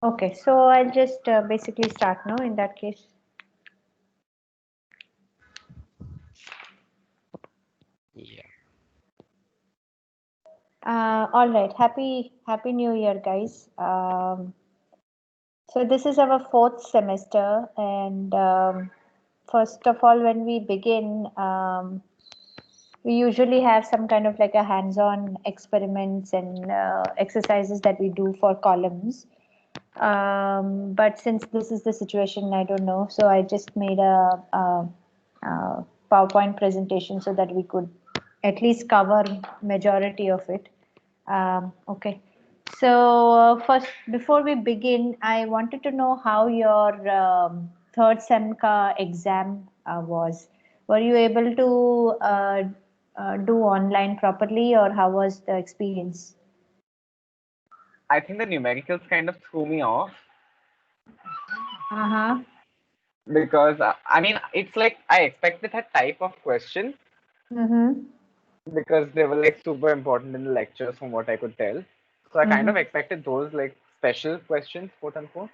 Okay, so I'll just basically start now in that case. Yeah. All right, happy New Year, guys. So this is our fourth semester, and first of all, when we begin, we usually have some kind of like a hands-on experiments and exercises that we do for columns. But since this is the situation, I don't know. So I just made a PowerPoint presentation so that we could at least cover majority of it. Okay. So first, before we begin, I wanted to know how your third SEMCA exam was. Were you able to do online properly, or how was the experience? I think the numericals kind of threw me off Uh-huh. because I mean it's like I expected that type of question Mm-hmm. because they were like super important in the lectures from what I could tell. So I kind Mm-hmm. of expected those like special questions, quote unquote.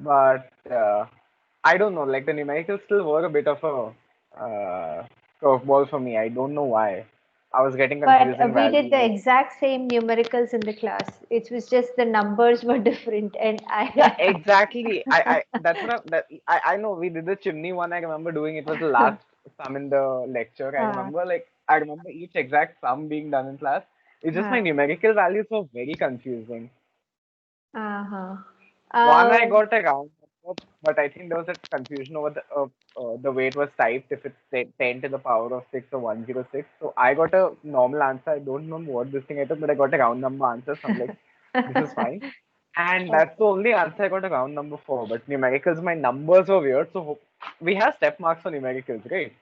But I don't know, like the numericals still were a bit of a curveball for me. I don't know why. I was getting But confusing we did the values. exact same numericals in the class. It was just the numbers were different, and Yeah, I. exactly. I that's what I know we did the chimney one. I remember doing it was the last sum in the lecture. uh, I remember each exact sum being done in class. It's just my uh, numerical values were very confusing. uh-huh. One I Uh, got a round number, but I think there was a confusion over the way it was typed if it's 10 to the power of 6 or 106. So I got a normal answer. I don't remember what this thing I took, but I got a round number answer. So I'm like, this is fine. And that's the okay. only answer I got a round number for. But numericals, my numbers were weird. So we have step marks for numericals, right?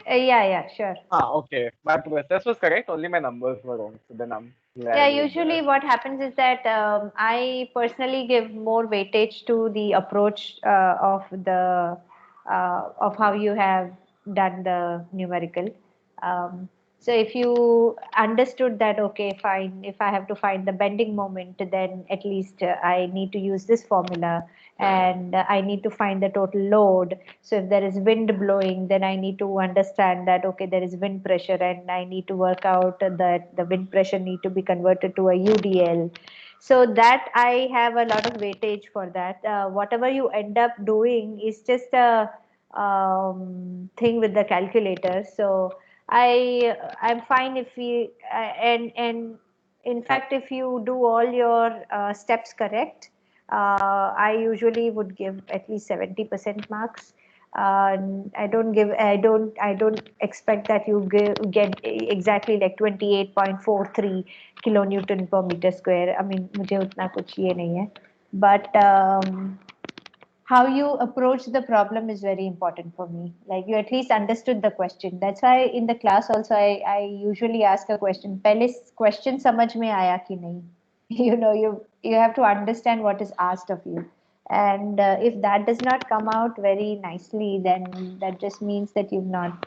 Yeah, yeah, sure. Okay. My process was correct. Only my numbers were wrong. So then I'm Yeah, glad with usually that. what happens is that I personally give more weightage to the approach of how you have done the numerical. Um, so if you understood that, okay, fine, if I have to find the bending moment, then at least I need to use this formula, and I need to find the total load. So if there is wind blowing, then I need to understand that, okay, there is wind pressure, and I need to work out that the wind pressure need to be converted to a UDL. So that I have a lot of weightage for that. Whatever you end up doing is just a thing with the calculator. So I'm fine if we and in fact, if you do all your steps correct, I usually would give at least 70% marks. I don't expect that you get exactly like 28.43 kilonewton per meter square. I mean, मुझे उतना कुछ ये नहीं है. But how you approach the problem is very important for me. Like you at least understood the question. That's why in the class also I usually ask a question. पहले question समझ में आया कि नहीं? You know, you have to understand what is asked of you. And if that does not come out very nicely, then that just means that you've not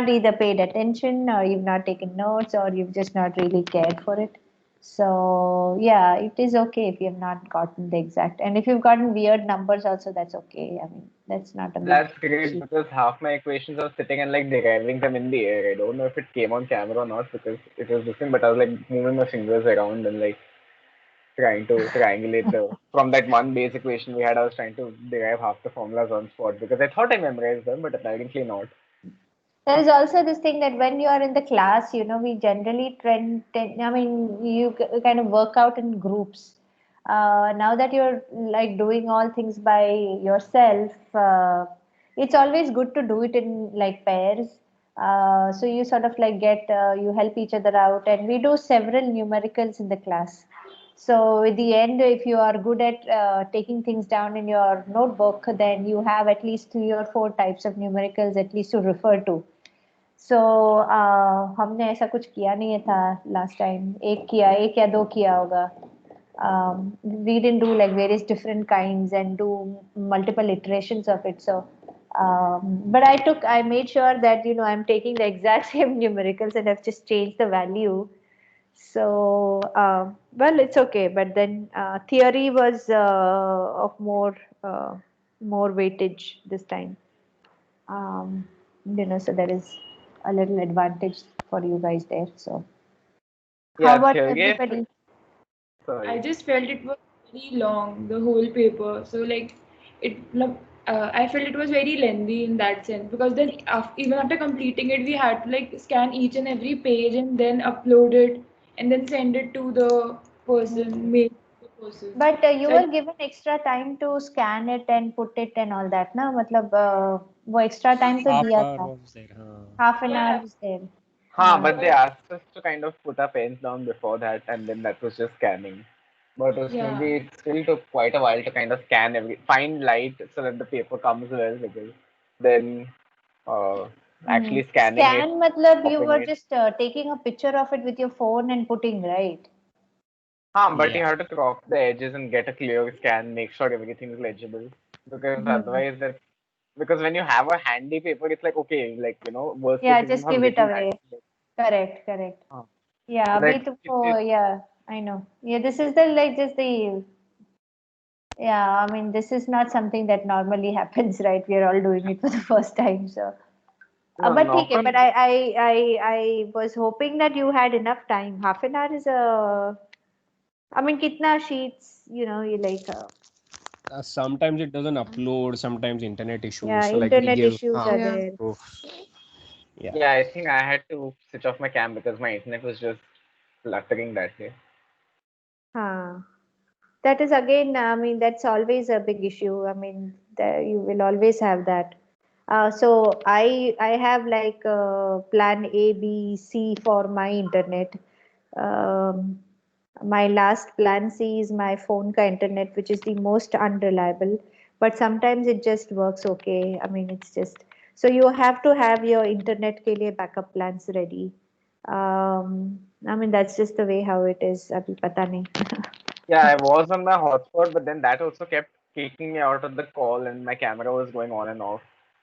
either paid attention, or you've not taken notes, or you've just not really cared for it. So yeah, it is okay if you've not gotten the exact, and if you've gotten weird numbers also, that's okay. I mean, that's not a big That's great issue. because half my equations are sitting and like deriving them in the air. I don't know if it came on camera or not because it was different, but I was like moving my fingers around and like trying to triangulate the from that one base equation we had. I was trying to derive half the formulas on spot because I thought I memorized them, but apparently not. There is also this thing that when you are in the class, you know, we generally I mean, you kind of work out in groups. Now that you're like doing all things by yourself, it's always good to do it in like pairs. So you sort of like you help each other out, and we do several numericals in the class. So at the end, if you are good at taking things down in your notebook, then you have at least 3 or 4 types of numericals at least to refer to. सो हमने ऐसा कुछ किया नहीं था last time एक या दो किया होगा we didn't do like various different kinds and do multiple iterations of it. So but I made sure that, you know, I'm taking the exact same numericals and I've just changed the value. So, well, it's okay. But then theory was of more weightage this time. Um, so there is a little advantage for you guys there. So, how Yeah, about theory. everybody? I Sorry. just felt it was very long, the whole paper. So like it, I felt it was very lengthy in that sense because then even after completing it, we had to like scan each and every page and then upload it and then send it to the person, mail to the person. But you So were given extra time to scan it and put it and all that, ना? मतलब वो extra time तो half दिया hour था. was there. Half an hour yeah, was there. Huh, हाँ. but they but asked us to kind of put our pens down before that, and then that was just scanning. But yeah, maybe it still took quite a while to kind of find light so that the paper comes well, because then actually scanning it, Scan मतलब you copying were it. just taking a picture of it with your phone and putting, right? But Yeah. you have to crop the edges and get a clear scan, make sure everything is legible. Because Hmm. otherwise, because when you have a handy paper, it's like, okay, like, worst case Yeah, you just have give it written away. that. Correct, correct. Huh. Yeah, But अभी like, तो yeah, I know. Yeah, this is the like just the yeah. I mean, this is not something that normally happens, right? We are all doing it for the first time, so. no, But knock ठीक है, on. but I was hoping that you had enough time. Half an hour is a. I mean, कितना sheets, you like. Sometimes it doesn't upload, sometimes internet issues. Yeah, So like we internet give, issues are yeah. there. so yeah. Yeah, I think I had to switch off my cam because my internet was just fluttering that day. Huh. That is again, I mean, that's always a big issue. I mean, you will always have that. So I have like plan A, B, C for my internet. Um, my last plan C is my phone ka internet, which is the most unreliable. But sometimes it just works okay. I mean, it's just so you have to have your internet ke liye backup plans ready. I mean, that's just the way how it is. Abhi pata nahi. Yeah, I was on my hotspot, but then that also kept kicking me out of the call, and my camera was going on and off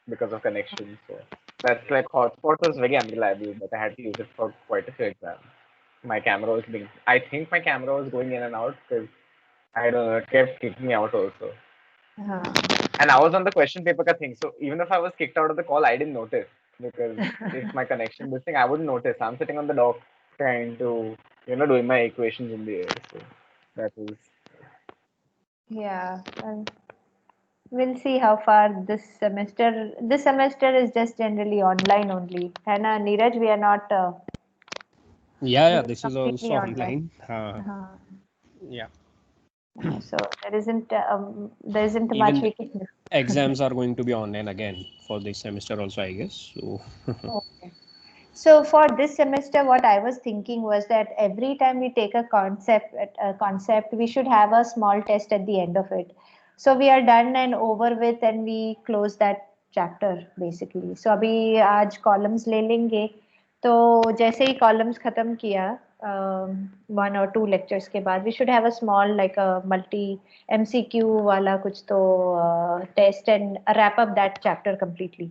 because of connection. So that's like hotspot was very unreliable, but I had to use it for quite a few exams. My camera was being, I think my camera was going in and out because I don't know, it kept kicking me out also. And I was on the question paper ka thing, so even if I was kicked out of the call, I didn't notice because if my connection this thing, I wouldn't notice. I'm sitting on the dock trying to, doing my equations in the air. So that was. Yeah, well, we'll see how far this semester. This semester is just generally online only. And Neeraj, we Yeah, are this is also completely online. online. Uh, Yeah. so there isn't much Even we can do. exams are going to be online again for this semester also, I guess. So Okay. So for this semester, what I was thinking was that every time we take a concept, we should have a small test at the end of it. So we are done and over with, and we close that chapter basically. So अभी आज columns ले लेंगे. तो जैसे ही columns खत्म किया, 1 or 2 lectures के बाद, we should have a small like a multi MCQ वाला कुछ तो test and wrap up that chapter completely.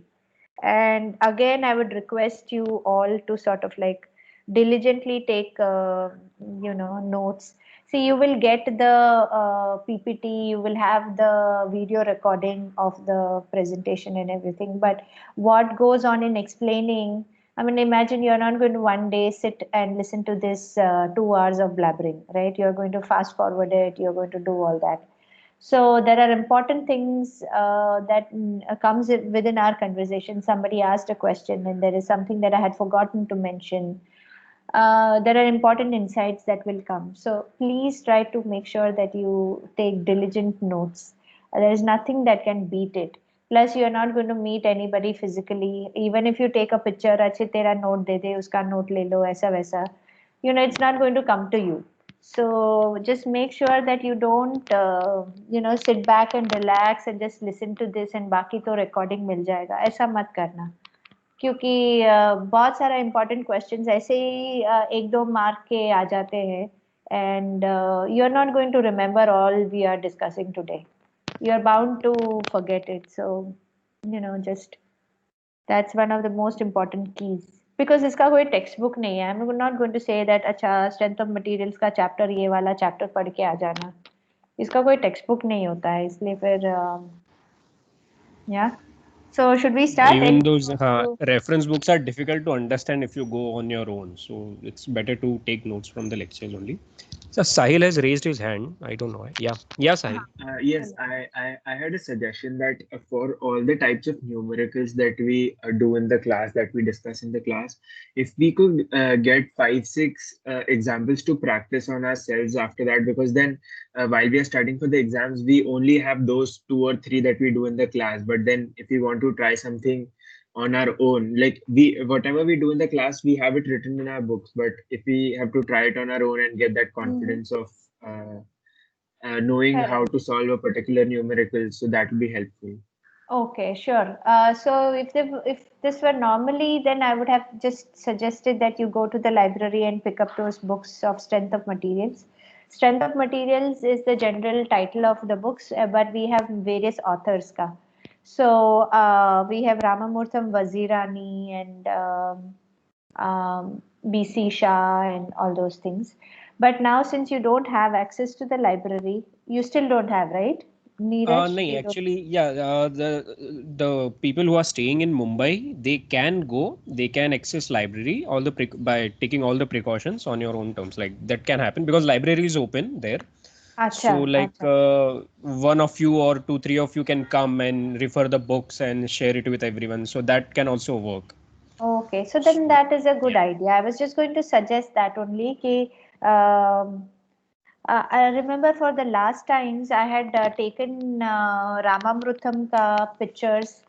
And again, I would request you all to sort of like diligently take, notes. See, you will get the PPT, you will have the video recording of the presentation and everything. But what goes on in explaining, I mean, imagine you're not going to one day sit and listen to this 2 hours of blabbering, right? You're going to fast forward it, you're going to do all that. So there are important things that comes within our conversation. Somebody asked a question, and there is something that I had forgotten to mention. There are important insights that will come. So please try to make sure that you take diligent notes. There is nothing that can beat it. Plus, you are not going to meet anybody physically. Even if you take a picture, अच्छे तेरा note दे दे, उसका note ले लो, ऐसा वैसा. It's not going to come to you. So just make sure that you don't, sit back and relax and just listen to this and बाकी तो recording मिल जाएगा. ऐसा मत करना. क्योंकि बहुत सारा important questions ऐसे ही 1-2 मार्क के आ जाते हैं. And you're not going to remember all we are discussing today. You're bound to forget it. So, just that's one of the most important keys. because इसका कोई टेक्स्ट बुक नहीं है. I'm not going to say that अच्छा strength of materials का chapter ये वाला chapter पढ़ के आ जाना. इसका कोई टेक्स्ट बुक नहीं होता है, इसलिए फिर yeah. So should we start? Even Anybody those wants to? reference books are difficult to understand if you go on your own. So it's better to take notes from the lectures only. So Sahil has raised his hand. I don't know why. Yeah, Sahil. Yes, I had a suggestion that for all the types of numericals that we do in the class, that we discuss in the class, if we could get five, six examples to practice on ourselves after that, because then while we are studying for the exams, we only have those two or three that we do in the class. But then if we want to try something on our own, like whatever we do in the class, we have it written in our books. But if we have to try it on our own and get that confidence of knowing how Correct. to solve a particular numerical, so that would be helpful. Okay, sure. So if this were normally, then I would have just suggested that you go to the library and pick up those books of Strength of Materials. Strength of Materials is the general title of the books, but we have various authors ka. So we have Ramamurtham Vazirani and B.C. Shah and all those things. But now, since you don't have access to the library, you still don't have, right? Neeraj, No, you don't. actually, yeah. The people who are staying in Mumbai, they can go. They can access library by taking all the precautions on your own terms. Like that can happen because library is open there. Acha, So like acha. one of you or two, three of you can come and refer the books and share it with everyone. So that can also work. Okay, so then So that is a good yeah. idea. I was just going to suggest that only कि I remember for the last times I had taken Ramamrutham ka pictures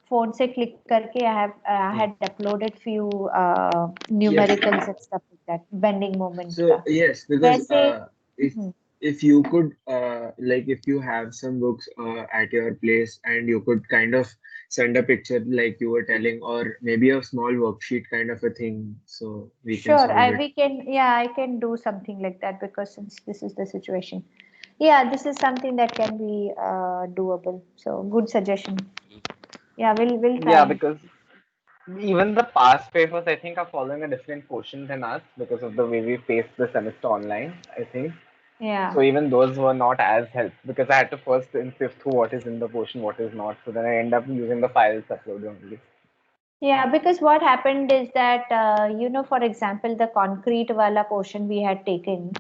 phone से click करके I had uploaded few Yes. numericals and stuff like that bending moment So का. yes, because वैसे if hmm, if you could like if you have some books at your place and you could kind of send a picture like you were telling, or maybe a small worksheet kind of a thing, so we can sure, solve it. we can, yeah, I can do something like that because since this is the situation. Yeah, this is something that can be doable. So good suggestion. Yeah, we'll try Yeah, and because even the past papers, I think, are following a different portion than us because of the way we faced the semester online, I think. yeah. So even those were not as helpful because I had to first sift through what is in the portion, what is not. So then I end up using the files uploaded only. Yeah, because what happened is that for example, the concrete wala portion we had taken.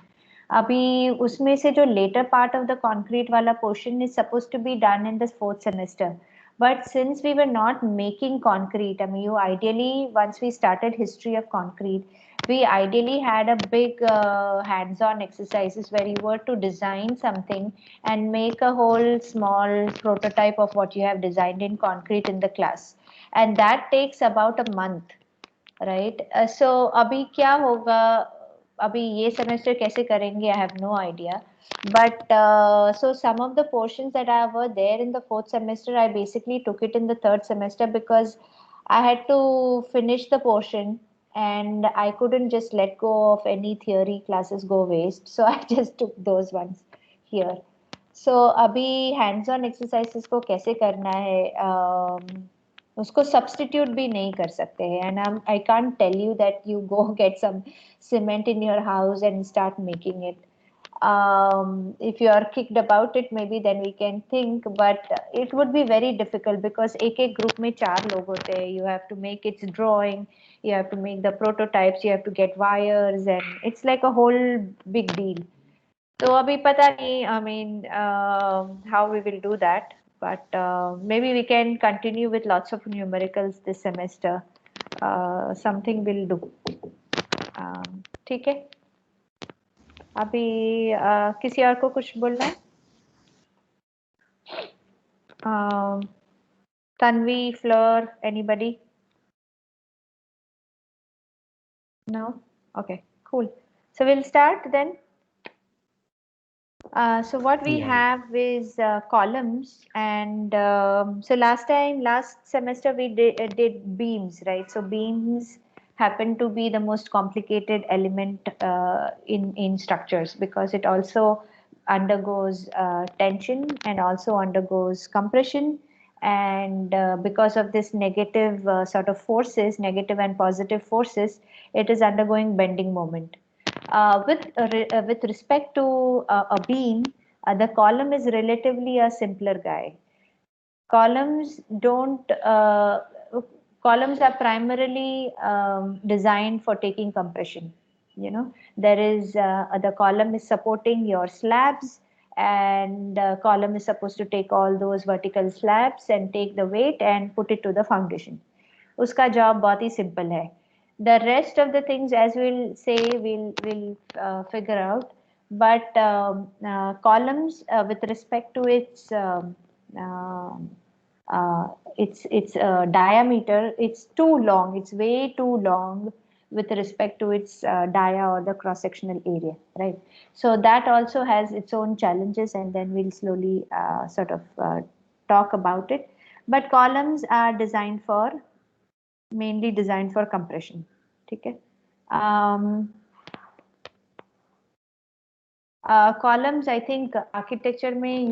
अभी उसमें से जो later part of the concrete wala portion is supposed to be done in the fourth semester. But since we were not making concrete, I mean, you ideally, once we started history of concrete, we ideally had a big hands-on exercises where you were to design something and make a whole small prototype of what you have designed in concrete in the class. And that takes about a month, right? So अभी क्या होगा, अभी ये semester कैसे करेंगे, I have no idea. But so some of the portions that I were there in the fourth semester, I basically took it in the third semester because I had to finish the portion and I couldn't just let go of any theory classes go waste. So I just took those ones here. So अभी hands on exercises को कैसे करना है, उसको substitute भी नहीं कर सकते हैं. And I can't tell you that you go get some cement in your house and start making it. If you are kicked about it, maybe then we can think, but it would be very difficult because एक group में 4 लोग होते हैं. You have to make its drawing, you have to make the prototypes, you have to get wires, and it's like a whole big deal. तो अभी पता नहीं, I mean, how we will do that, but maybe we can continue with lots of numericals this semester. Something we'll do. ठीक है. अभी किसी और को कुछ बोलना है? Tanvi, Fleur, anybody? No? Okay, cool. So we'll start then. So what we Yeah. have is columns, and so last semester we did beams, right? So beams happen to be the most complicated element in structures because it also undergoes tension and also undergoes compression and because of this negative sort of forces, negative and positive forces, it is undergoing bending moment. With respect to a beam, the column is relatively a simpler guy. Columns don't columns are primarily designed for taking compression. There is the column is supporting your slabs, and column is supposed to take all those vertical slabs and take the weight and put it to the foundation. उसका job बहुत ही simple है. The rest of the things, as we'll say, we'll figure out. But columns, with respect to its diameter, it's too long. It's way too long with respect to its dia, or the cross-sectional area, right? So that also has its own challenges, and then we'll slowly sort of talk about it. But columns are mainly designed for compression. Okay. Columns, I think architecture mein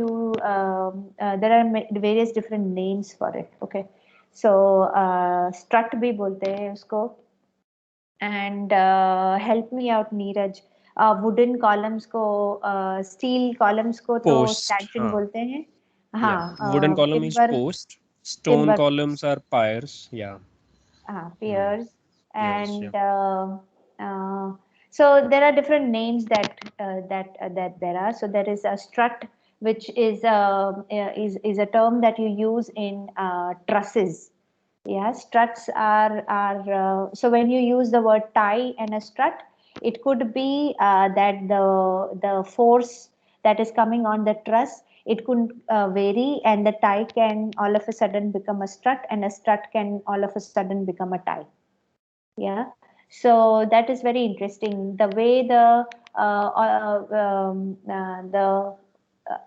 there are various different names for it. Okay, so strut bhi bolte hain usko, and help me out, Neeraj. Wooden columns ko, steel columns ko to Post, stanchion bolte hain. yeah. Wooden column is post. Stone timber columns are piers. Yeah. piers, Piers. and Yeah. so there are different names that there are. So there is a strut, which is a term that you use in trusses. Yeah, struts are so when you use the word tie and a strut, it could be that the force that is coming on the truss, it could vary, and the tie can all of a sudden become a strut, and a strut can all of a sudden become a tie. Yeah, so that is very interesting. The way the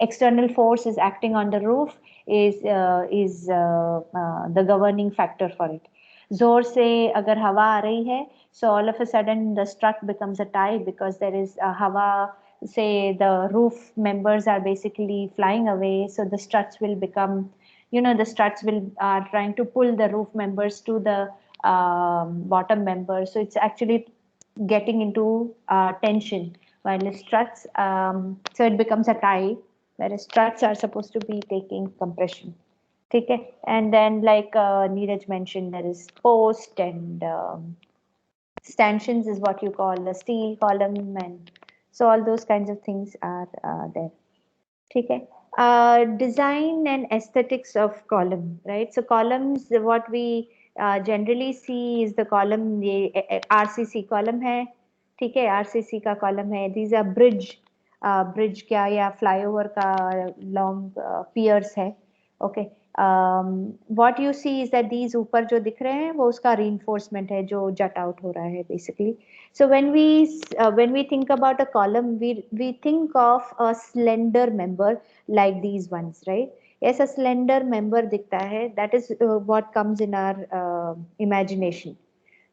external force is acting on the roof is the governing factor for it. जोर से अगर हवा आ रही है, so all of a sudden the strut becomes a tie, because there is a हवा, say the roof members are basically flying away, so the struts will become, the struts will are trying to pull the roof members to the bottom member, so it's actually getting into tension, while the struts, so it becomes a tie, whereas struts are supposed to be taking compression. Okay, and then like Neeraj mentioned, there is post, and stanchions is what you call the steel column, and so all those kinds of things are there. Okay. Design and aesthetics of column, right? So columns, what we generally see is the column, ये RCC column है, ठीक है, RCC का column है. These are bridge क्या या flyover का long piers है. Okay. What you see is that these ऊपर जो दिख रहे हैं वो उसका reinforcement है जो jut out हो रहा है basically. So when we think about a column, we think of a slender member like these ones, right? Yes, a slender member दिखता है. That is what comes in our imagination,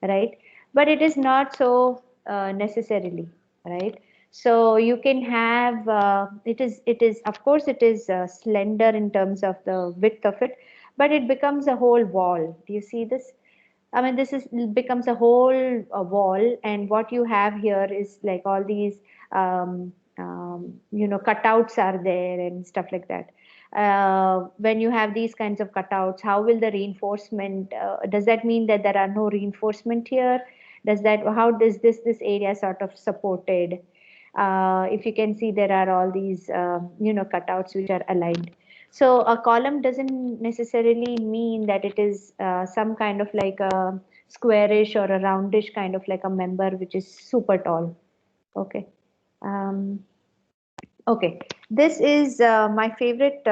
right? But it is not so necessarily, right? So you can have it is of course it is slender in terms of the width of it, but it becomes a whole wall. Do you see this? I mean, this is becomes a whole wall, and what you have here is like all these cutouts are there and stuff like that. When you have these kinds of cutouts, how will the reinforcement? Does that mean that there are no reinforcement here? How does this area sort of supported? If you can see, there are all these cutouts which are aligned. So a column doesn't necessarily mean that it is some kind of like a squarish or a roundish kind of like a member which is super tall. Okay. Okay. This is my favorite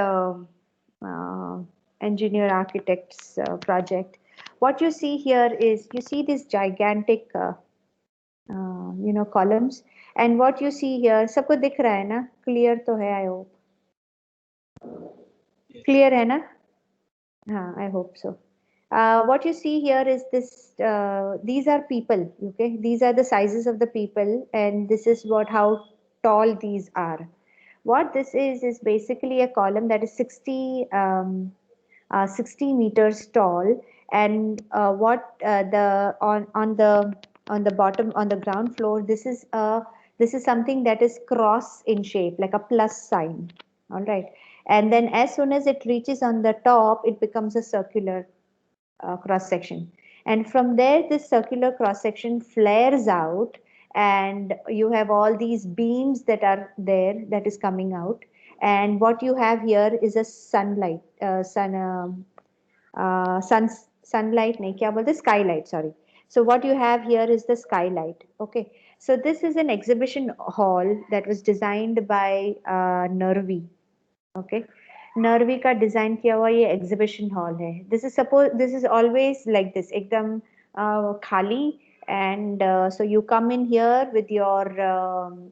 engineer architect's project. What you see here is you see these gigantic columns, and what you see here, सबको दिख रहा है ना? Clear तो है, I hope. Clear है ना? हाँ, I hope so. What you see here is this. These are people. Okay, these are the sizes of the people, and this is how tall these are. What this is basically a column that is 60 60 meters tall, and what the on the bottom, on the ground floor, this is something that is cross in shape, like a plus sign. All right, and then as soon as it reaches on the top, it becomes a circular cross section, and from there this circular cross section flares out, and you have all these beams that are there that is coming out. And what you have here is a sunlight sun sunlight nahi kya bolte, skylight, sorry. So what you have here is the skylight. Okay, so this is an exhibition hall that was designed by Nervi. Okay, नरवी का design किया हुआ ये exhibition hall है. This is always like this, एकदम खाली. And so you come in here with your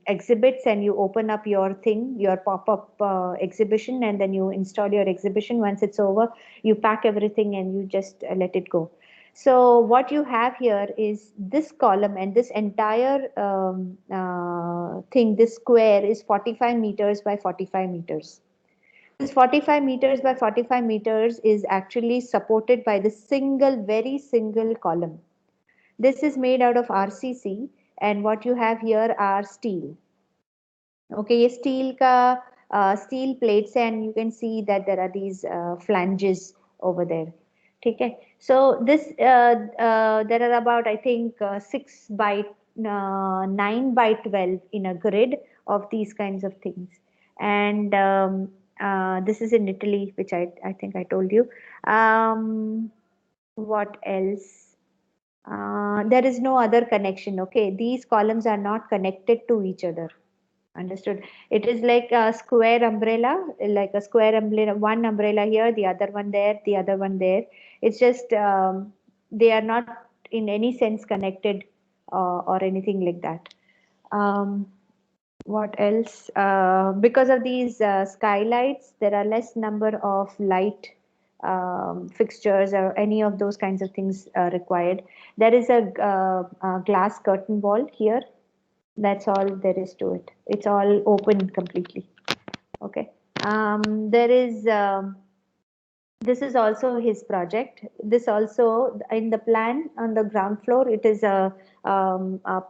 exhibits, and you open up your thing, your pop-up exhibition, and then you install your exhibition. Once it's over, you pack everything and you just let it go. So what you have here is this column, and this entire thing, this square is 45 meters by 45 meters. This 45 meters by 45 meters is actually supported by the very single column. This is made out of RCC, and what you have here are steel. Okay, ये steel का steel plates, and you can see that there are these flanges over there. ठीक है. So this there are about, I think, 6 by 9 by 12 in a grid of these kinds of things. And this is in Italy, which I think I told you. What else? There is no other connection. Okay, these columns are not connected to each other. Understood? It is like a square umbrella, one umbrella here, the other one there, the other one there. It's just they are not in any sense connected or anything like that. What else? Because of these skylights, there are less number of light fixtures or any of those kinds of things required. There is a glass curtain wall here. That's all there is to it. It's all open completely. Okay. There is this is also his project. This also, in the plan on the ground floor, it is a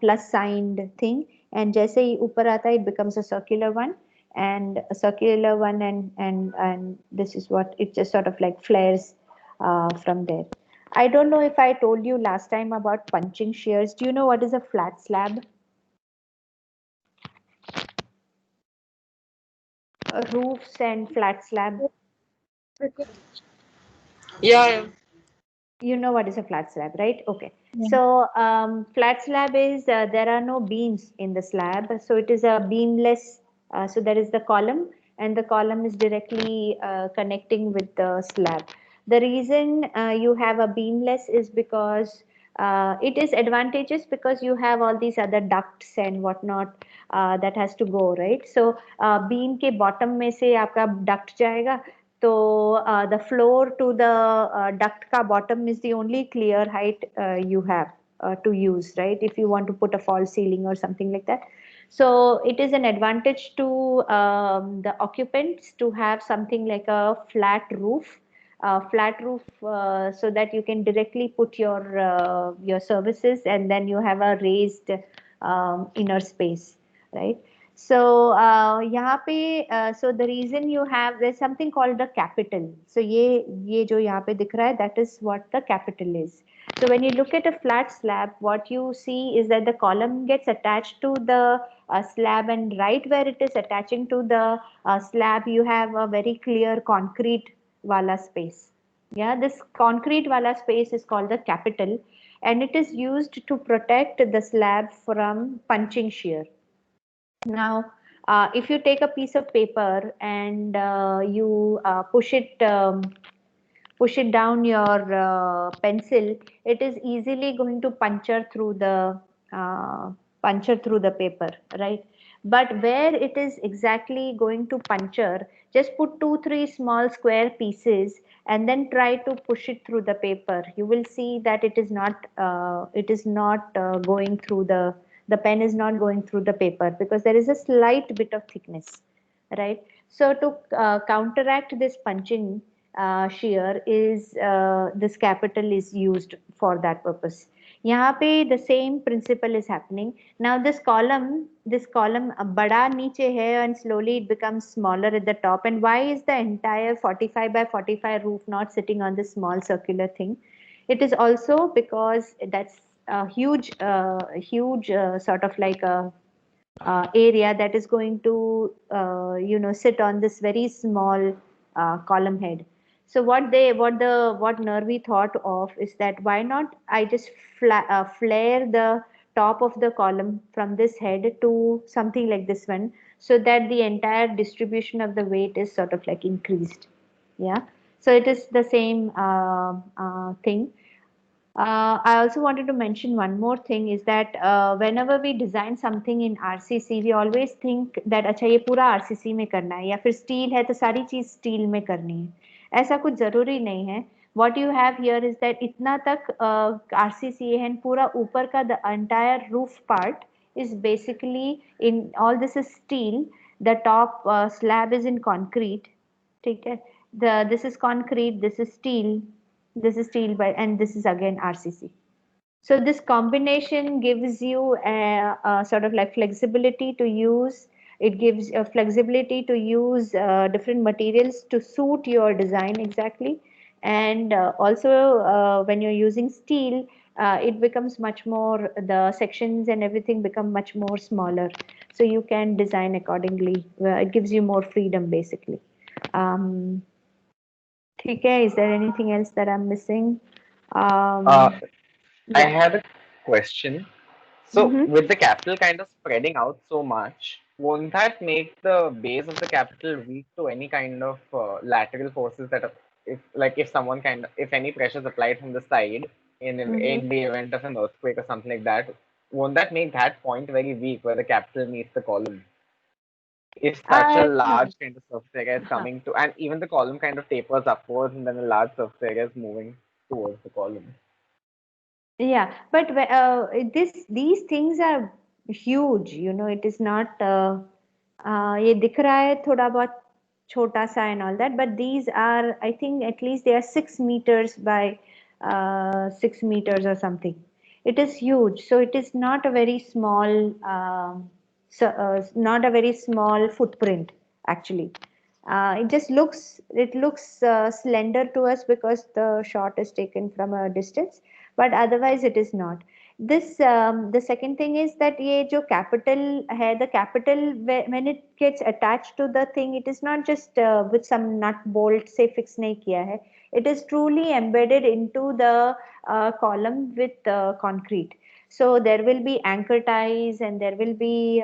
plus signed thing, and jaise hi upar aata, it becomes a circular one, and a circular one, and this is what it just sort of like flares from there. I don't know if I told you last time about punching shears. Do you know what is a flat slab? Roofs and flat slab. Yeah. You know what is a flat slab, right? Okay. Yeah. So flat slab is there are no beams in the slab, so it is a beamless. So there is the column, and the column is directly connecting with the slab. The reason you have a beamless is because it is advantageous, because you have all these other ducts and whatnot that has to go, right? So beam के bottom में से आपका duct जाएगा. So the floor to the duct ka bottom is the only clear height you have to use, right? If you want to put a false ceiling or something like that. So it is an advantage to the occupants to have something like a flat roof, so that you can directly put your services, and then you have a raised inner space, right? So यहाँ पे so the reason you have, there's something called the capital. So ये जो यहाँ पे दिख रहा है, that is what the capital is. So when you look at a flat slab, what you see is that the column gets attached to the slab, and right where it is attaching to the slab, you have a very clear concrete wala space. Yeah, this concrete wala space is called the capital, and it is used to protect the slab from punching shear. Now, if you take a piece of paper and you push it down your pencil, it is easily going to puncture through the paper, right? But where it is exactly going to puncture, just put 2-3 small square pieces and then try to push it through the paper. You will see that it is not going through the pen is not going through the paper, because there is a slight bit of thickness, right? So to counteract this punching, shear is this capital is used for that purpose. यहाँ पे the same principle is happening. Now this column बड़ा नीचे है and slowly it becomes smaller at the top. And why is the entire 45 by 45 roof not sitting on this small circular thing? It is also because that's a huge sort of like a area that is going to sit on this very small column head. So what Nervi thought of is that why not I just flare the top of the column from this head to something like this one, so that the entire distribution of the weight is sort of like increased. Yeah, so it is the same thing. I also wanted to mention one more thing is that whenever we design something in RCC, we always think that अच्छा ये पूरा RCC में करना है या फिर steel है तो सारी चीज स्टील में करनी है. ऐसा कुछ जरूरी नहीं है. What you have here is that इतना तक RCC है and पूरा ऊपर का the entire roof part is basically in all this is steel. The top slab is in concrete. ठीक है. This is concrete. This is steel. This is steel by, and this is again RCC. So this combination gives you a sort of like flexibility to use. It gives a flexibility to use different materials to suit your design exactly. And also when you're using steel, it becomes much more, the sections and everything become much more smaller. So you can design accordingly. It gives you more freedom basically. ठीक है, is there anything else that I'm missing? I Yeah. had a question. So, Mhm. with the capital kind of spreading out so much, won't that make the base of the capital weak to any kind of lateral forces that, if someone if any pressure is applied from the side Mhm. in the event of an earthquake or something like that, won't that make that point very weak where the capital meets the column? If such a No. large kind of surface area is Huh. coming to, and even the column kind of tapers upwards, and then a large surface area is moving towards the column. Yeah, but these things are huge. It is not. ये दिख रहा है थोड़ा बहुत छोटा सा and all that, but these are, I think, at least they are 6 meters by 6 meters or something. It is huge, so it is not a very small, not a very small footprint actually. It looks slender to us because the shot is taken from a distance, but otherwise it is not. This the second thing is that ये जो capital है, the capital when it gets attached to the thing, it is not just with some nut bolt से fix नहीं किया है. It is truly embedded into the column with concrete. So there will be anchor ties and there will be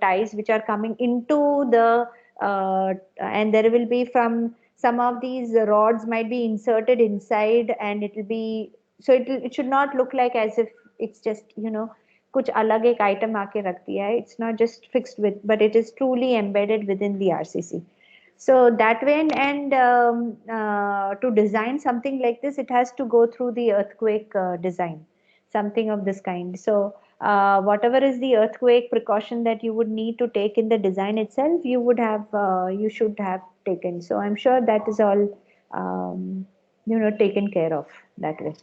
ties which are coming into the and there will be from some of these rods might be inserted inside, and it will be, so it should not look like as if it's just कुछ अलग एक item आके रख दिया है. It's not just fixed with, but it is truly embedded within the RCC. So that way, and to design something like this, it has to go through the earthquake design, something of this kind. So whatever is the earthquake precaution that you would need to take in the design itself, you should have taken. So I'm sure that is all taken care of that way.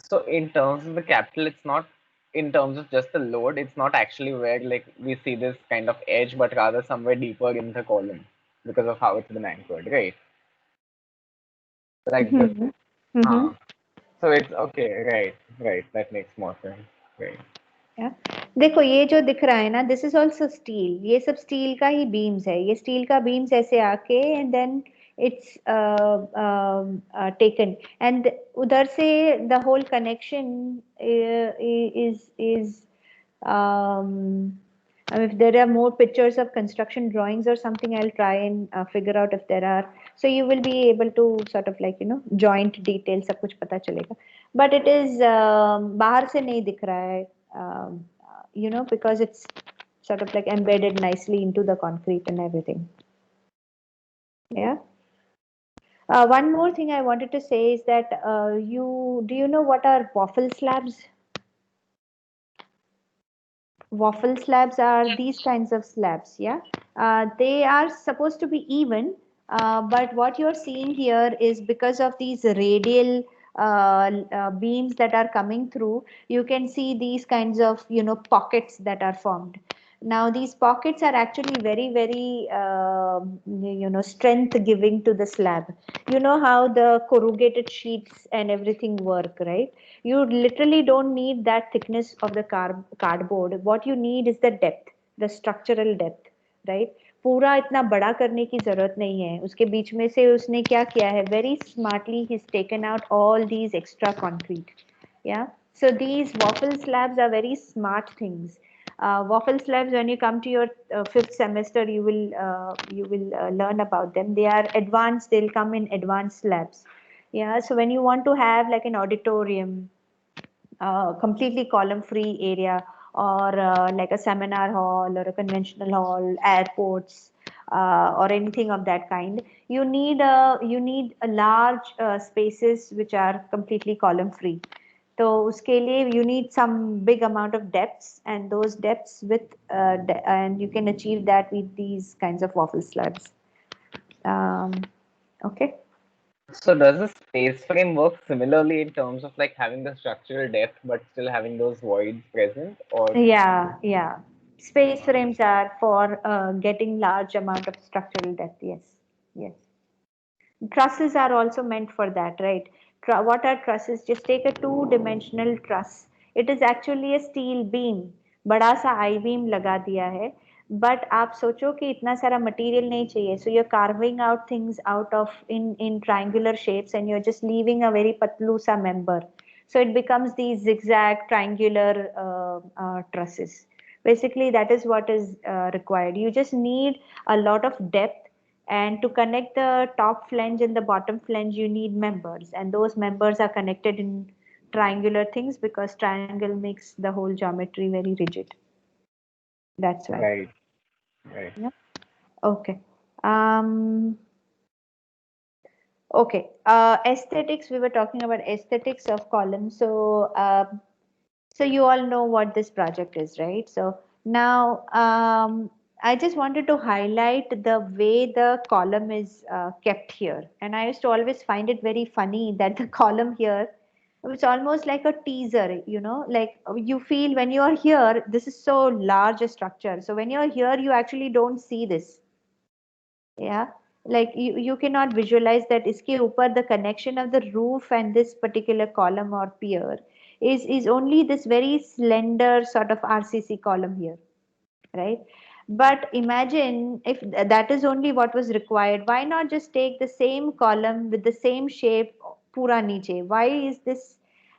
So in terms of the capital, it's not in terms of just the load, it's not actually where like we see this kind of edge, but rather somewhere deeper in the column because of how it's been anchored, right? Like this. Mhm. Mhm. So it's okay, right. That makes more sense. Right. Yeah. देखो ये जो दिख रहा है ना, this is also steel. ये सब steel का ही बीम्स है. ये स्टील का बीम्स ऐसे आके and then it's taken, and उधर से the whole connection is if there are more pictures of construction drawings or something, I'll try and figure out if there are. So you will be able to sort of like joint details सब कुछ पता चलेगा. But it is बाहर से नहीं दिख रहा है, because it's sort of like embedded nicely into the concrete and everything. Yeah. One more thing I wanted to say is that do you know what are waffle slabs? Waffle slabs are these kinds of slabs. Yeah, they are supposed to be even, But what you're seeing here is because of these radial beams that are coming through, you can see these kinds of, pockets that are formed. Now these pockets are actually very, very, strength giving to the slab. You know how the corrugated sheets and everything work, right? You literally don't need that thickness of the cardboard. What you need is the depth, the structural depth, right? पूरा इतना बड़ा करने की जरूरत नहीं है. उसके बीच में से उसने क्या किया है, very smartly he's taken out all these extra concrete. Yeah, so these waffle slabs are very smart things. Waffle slabs, when you come to your fifth semester, you will learn about them. They are advanced. They'll come in advanced slabs. Yeah, so when you want to have like an auditorium, completely column free area, or like a seminar hall or a conventional hall, airports, or anything of that kind, you need a large spaces which are completely column free. So uske liye you need some big amount of depths, and those depths and you can achieve that with these kinds of waffle slabs. Okay. So does the space frame work similarly in terms of like having the structural depth but still having those voids present, or Yeah. Space frames are for getting large amount of structural depth. Yes. Trusses are also meant for that, right? What are trusses? Just take a two-dimensional truss. It is actually a steel beam. बड़ा सा आई beam लगा दिया है. But आप सोचो कि इतना सारा material नहीं चाहिए. So you're carving out things out of in triangular shapes, and you're just leaving a very patlu sa member. So it becomes these zigzag triangular trusses. Basically, that is what is required. You just need a lot of depth, and to connect the top flange and the bottom flange, you need members, and those members are connected in triangular things because triangle makes the whole geometry very rigid. That's why. right? Right. Yeah. Okay. Um, okay. Aesthetics. We were talking about aesthetics of columns. So you all know what this project is, right? So now I just wanted to highlight the way the column is kept here. And I used to always find it very funny that the column here, it's almost like a teaser, like you feel when you're here, this is so large a structure. So when you're here, you actually don't see this. Yeah, like you cannot visualize that iske upar the connection of the roof and this particular column or pier is only this very slender sort of RCC column here, right? But imagine if that is only what was required, why not just take the same column with the same shape pura niche? Why is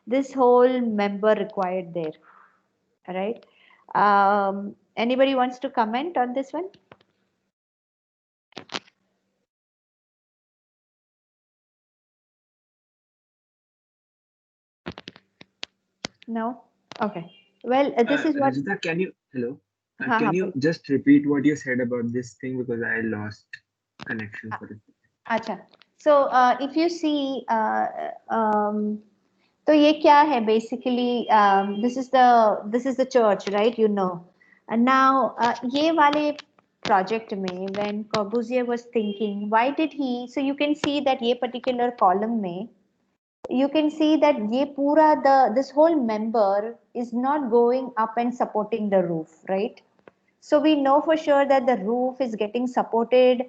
this whole member required there, right? Anybody wants to comment on this one? No? Okay. Well, this is what. Rajita, hello? हाँ Can हाँ you बोल. just repeat what you said about this thing because I lost connection for it. अच्छा. So if you see, तो ये क्या है basically? This is the church, right? And now ये वाले project में, when Corbusier was thinking, why did he? So you can see that ये particular column में, you can see that ये पूरा this whole member is not going up and supporting the roof, right? So we know for sure that the roof is getting supported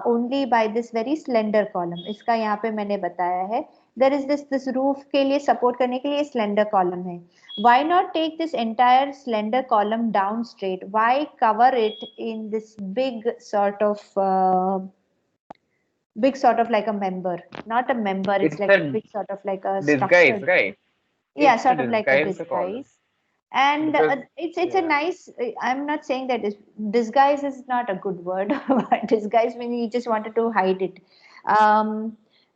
only by this very slender column. इसका यहाँ पे मैंने बताया है. There is this roof के लिए support करने के लिए slender column है. Why not take this entire slender column down straight? Why cover it in this big sort of like a member? Not a member. It's It's like a a big sort of like a disguise, structure. right? Yeah, It's to sort of like a disguise the column disguise. And because it's a yeah. nice. I'm not saying that disguise is not a good word. But disguise means you just wanted to hide it.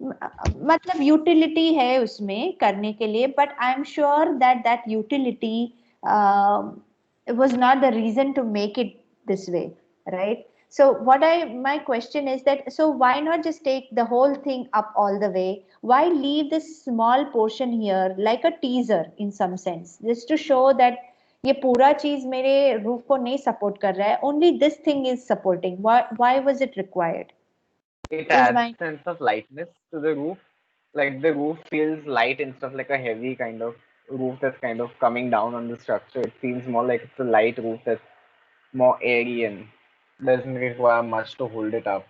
मतलब utility है उसमें करने के लिए, but I'm sure that utility was not the reason to make it this way, right? So my question is that, so why not just take the whole thing up all the way? Why leave this small portion here like a teaser in some sense, just to show that ये पूरा चीज मेरे roof को नहीं support कर रहा है, only this thing is supporting? Why was it required? It Is adds my sense of lightness to the roof. Like the roof feels light instead of like a heavy kind of roof that's kind of coming down on the structure. It feels more like it's a light roof that's more airy and doesn't require much to hold it up.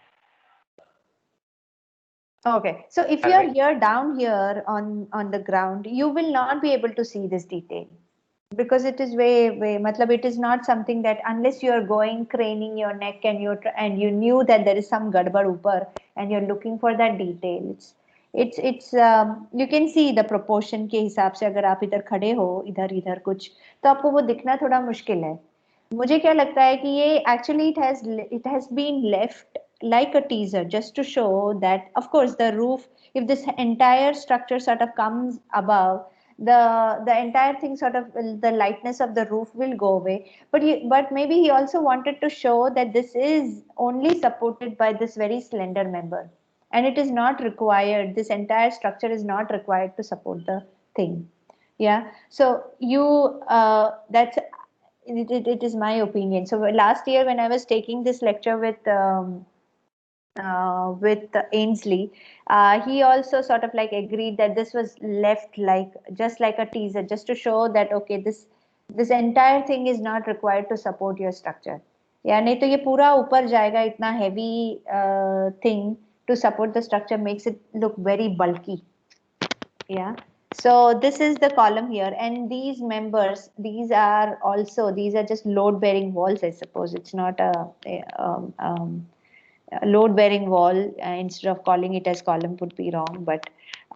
Okay, so if I you're think here down here on the ground, you will not be able to see this detail because it is way matlab it is not something that unless you are going craning your neck and you knew that there is some gadbad upar and you're looking for that detail. It's you can see the proportion के हिसाब से अगर आप इधर खड़े हो इधर इधर कुछ तो आपको वो दिखना थोड़ा मुश्किल है. मुझे क्या लगता है कि ये actually it has been left like a teaser just to show that of course the roof, if this entire structure sort of comes above, the entire thing sort of the lightness of the roof will go away, but maybe he also wanted to show that this is only supported by this very slender member and it is not required, this entire structure is not required to support the thing. Yeah, so you it is my opinion. So last year when I was taking this lecture with Ainsley, he also sort of like agreed that this was left like just like a teaser, just to show that okay, this entire thing is not required to support your structure. या नहीं तो ये पूरा ऊपर जाएगा इतना heavy thing to support the structure makes it look very bulky. Yeah. So this is the column here, and these members, these are just load-bearing walls, I suppose. It's not a load-bearing wall. Instead of calling it as column would be wrong, but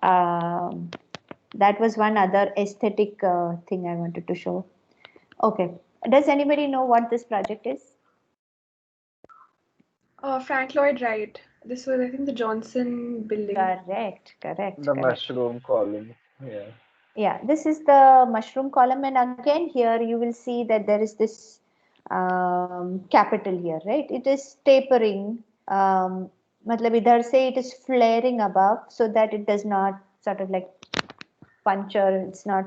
that was one other aesthetic thing I wanted to show. Okay. Does anybody know what this project is? Frank Lloyd Wright. This was, I think, the Johnson building. Correct. the mushroom column. Yeah. Yeah, this is the mushroom column, and again here you will see that there is this capital here, right? It is tapering. मतलब इधर से it is flaring above so that it does not sort of like puncture. It's not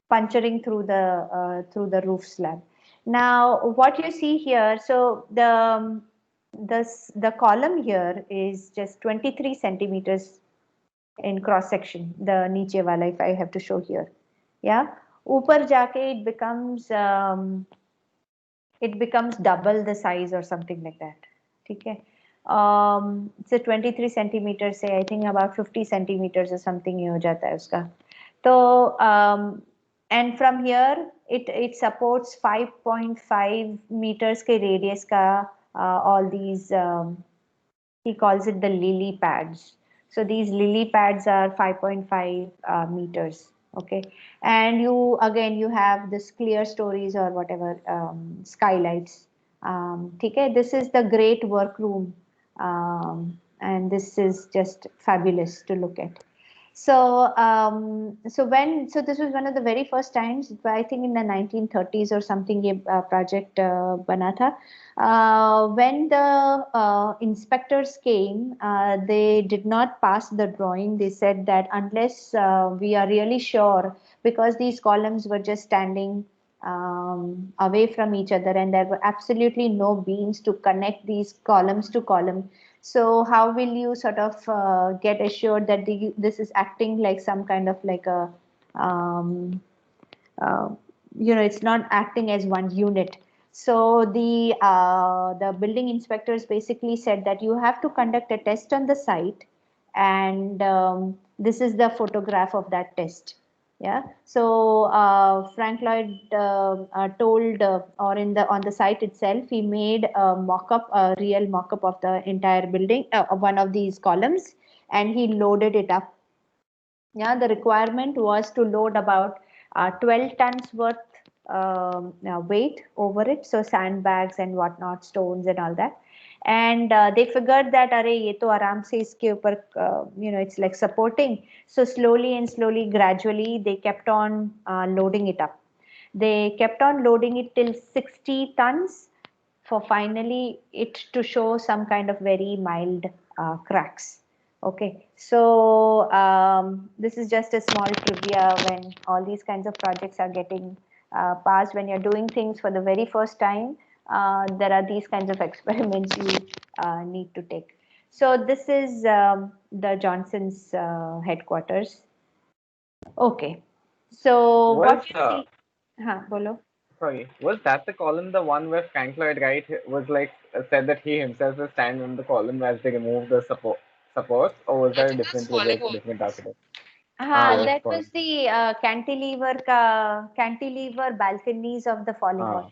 puncturing through the roof slab. Now, what you see here, so the column here is just 23 centimeters in cross section, the niche wala, if I have to show here. Yeah, ऊपर जाके it becomes double the size or something like that. ठीक है. It's a 23 centimeters से I think about 50 centimeters or something ये हो जाता है उसका. तो and from here it supports 5.5 meters के radius का all these he calls it the lily pads. So these lily pads are 5.5 meters. Okay, and you have this clear stories or whatever skylights. Okay, this is the great workroom, and this is just fabulous to look at. So so this was one of the very first times, I think in the 1930s or something, ये project बना था. When the inspectors came, they did not pass the drawing. They said that unless we are really sure, because these columns were just standing away from each other and there were absolutely no beams to connect these columns to column. So how will you sort of get assured that this is acting like some kind of like a, it's not acting as one unit. So the building inspectors basically said that you have to conduct a test on the site, and this is the photograph of that test. Yeah. So Frank Lloyd told, or on the site itself, he made a real mock-up of the entire building, one of these columns, and he loaded it up. Yeah, the requirement was to load about 12 tons worth weight over it, so sandbags and whatnot, stones and all that. And they figured that अरे ये तो आराम से इसके ऊपर it's like supporting. So slowly and slowly, gradually, they kept on loading it up. They kept on loading it till 60 tons for finally it to show some kind of very mild cracks. Okay, so this is just a small trivia when all these kinds of projects are getting passed. When you're doing things for the very first time, there are these kinds of experiments you need to take. So this is the Johnson's headquarters. Okay. So Was what you see, bolo. sorry, was that the column, the one where Frank Lloyd Wright was like said that he himself will stand on the column as they remove the supports, or was I that a think that's different falling project, over. different architect? That's That fine. was the cantilever balconies of the falling wall.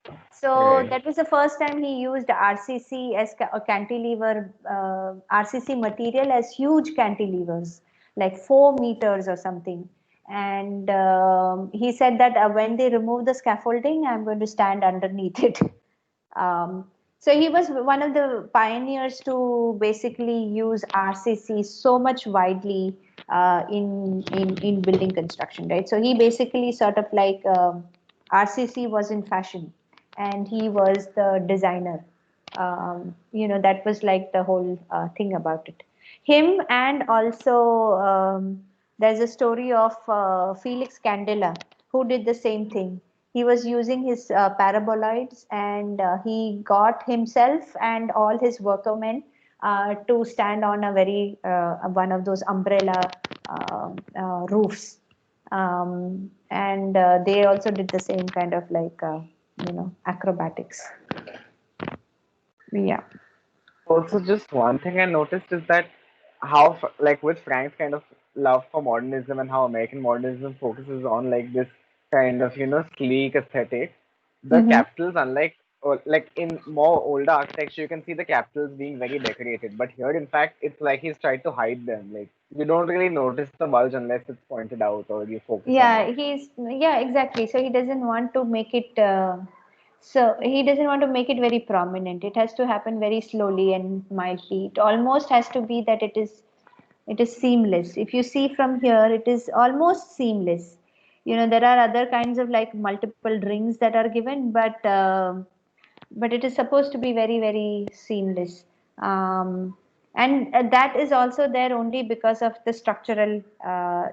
Ah, So right. that was the first time he used RCC as a cantilever, RCC material as huge cantilevers, like 4 meters or something. And he said that when they remove the scaffolding, I'm going to stand underneath it. Um, so he was one of the pioneers to basically use RCC so much widely in building construction, right? So he basically sort of like RCC was in fashion, and he was the designer. That was like the whole thing about it. Him, and also there's a story of Felix Candela, who did the same thing. He was using his paraboloids, and he got himself and all his workmen to stand on a very one of those umbrella roofs, and they also did the same kind of like acrobatics. Yeah. Also, just one thing I noticed is that how, like, with Frank's kind of love for modernism and how American modernism focuses on like this kind of, sleek aesthetic, the Mm-hmm. capitals, unlike like in more older architecture, you can see the capitals being very decorated. But here, in fact, it's like he's tried to hide them. Like, you don't really notice the bulge unless it's pointed out or you focus on it. Yeah, exactly. So he doesn't want to make it. So he doesn't want to make it very prominent. It has to happen very slowly and mildly. It almost has to be that it is seamless. If you see from here, it is almost seamless. There are other kinds of like multiple rings that are given, but it is supposed to be very, very seamless. And that is also there only because of the structural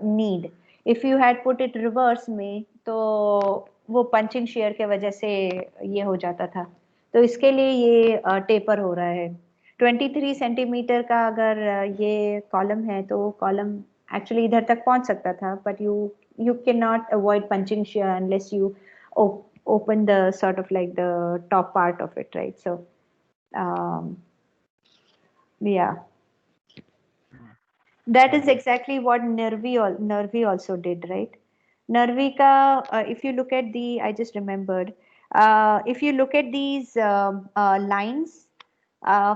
need. If you had put it reverse में, तो वो punching share के वजह से ये हो जाता था. तो इसके लिए ये टेपर हो रहा है. 23 सेंटीमीटर का अगर ये कॉलम है, तो कॉलम एक्चुअली इधर तक पहुंच सकता था, but you cannot avoid punching shear unless you open the sort of like the top part of it, right? So um, yeah, that is exactly what Nervi also did, right? Nervi ka, if you look at I just remembered, if you look at these lines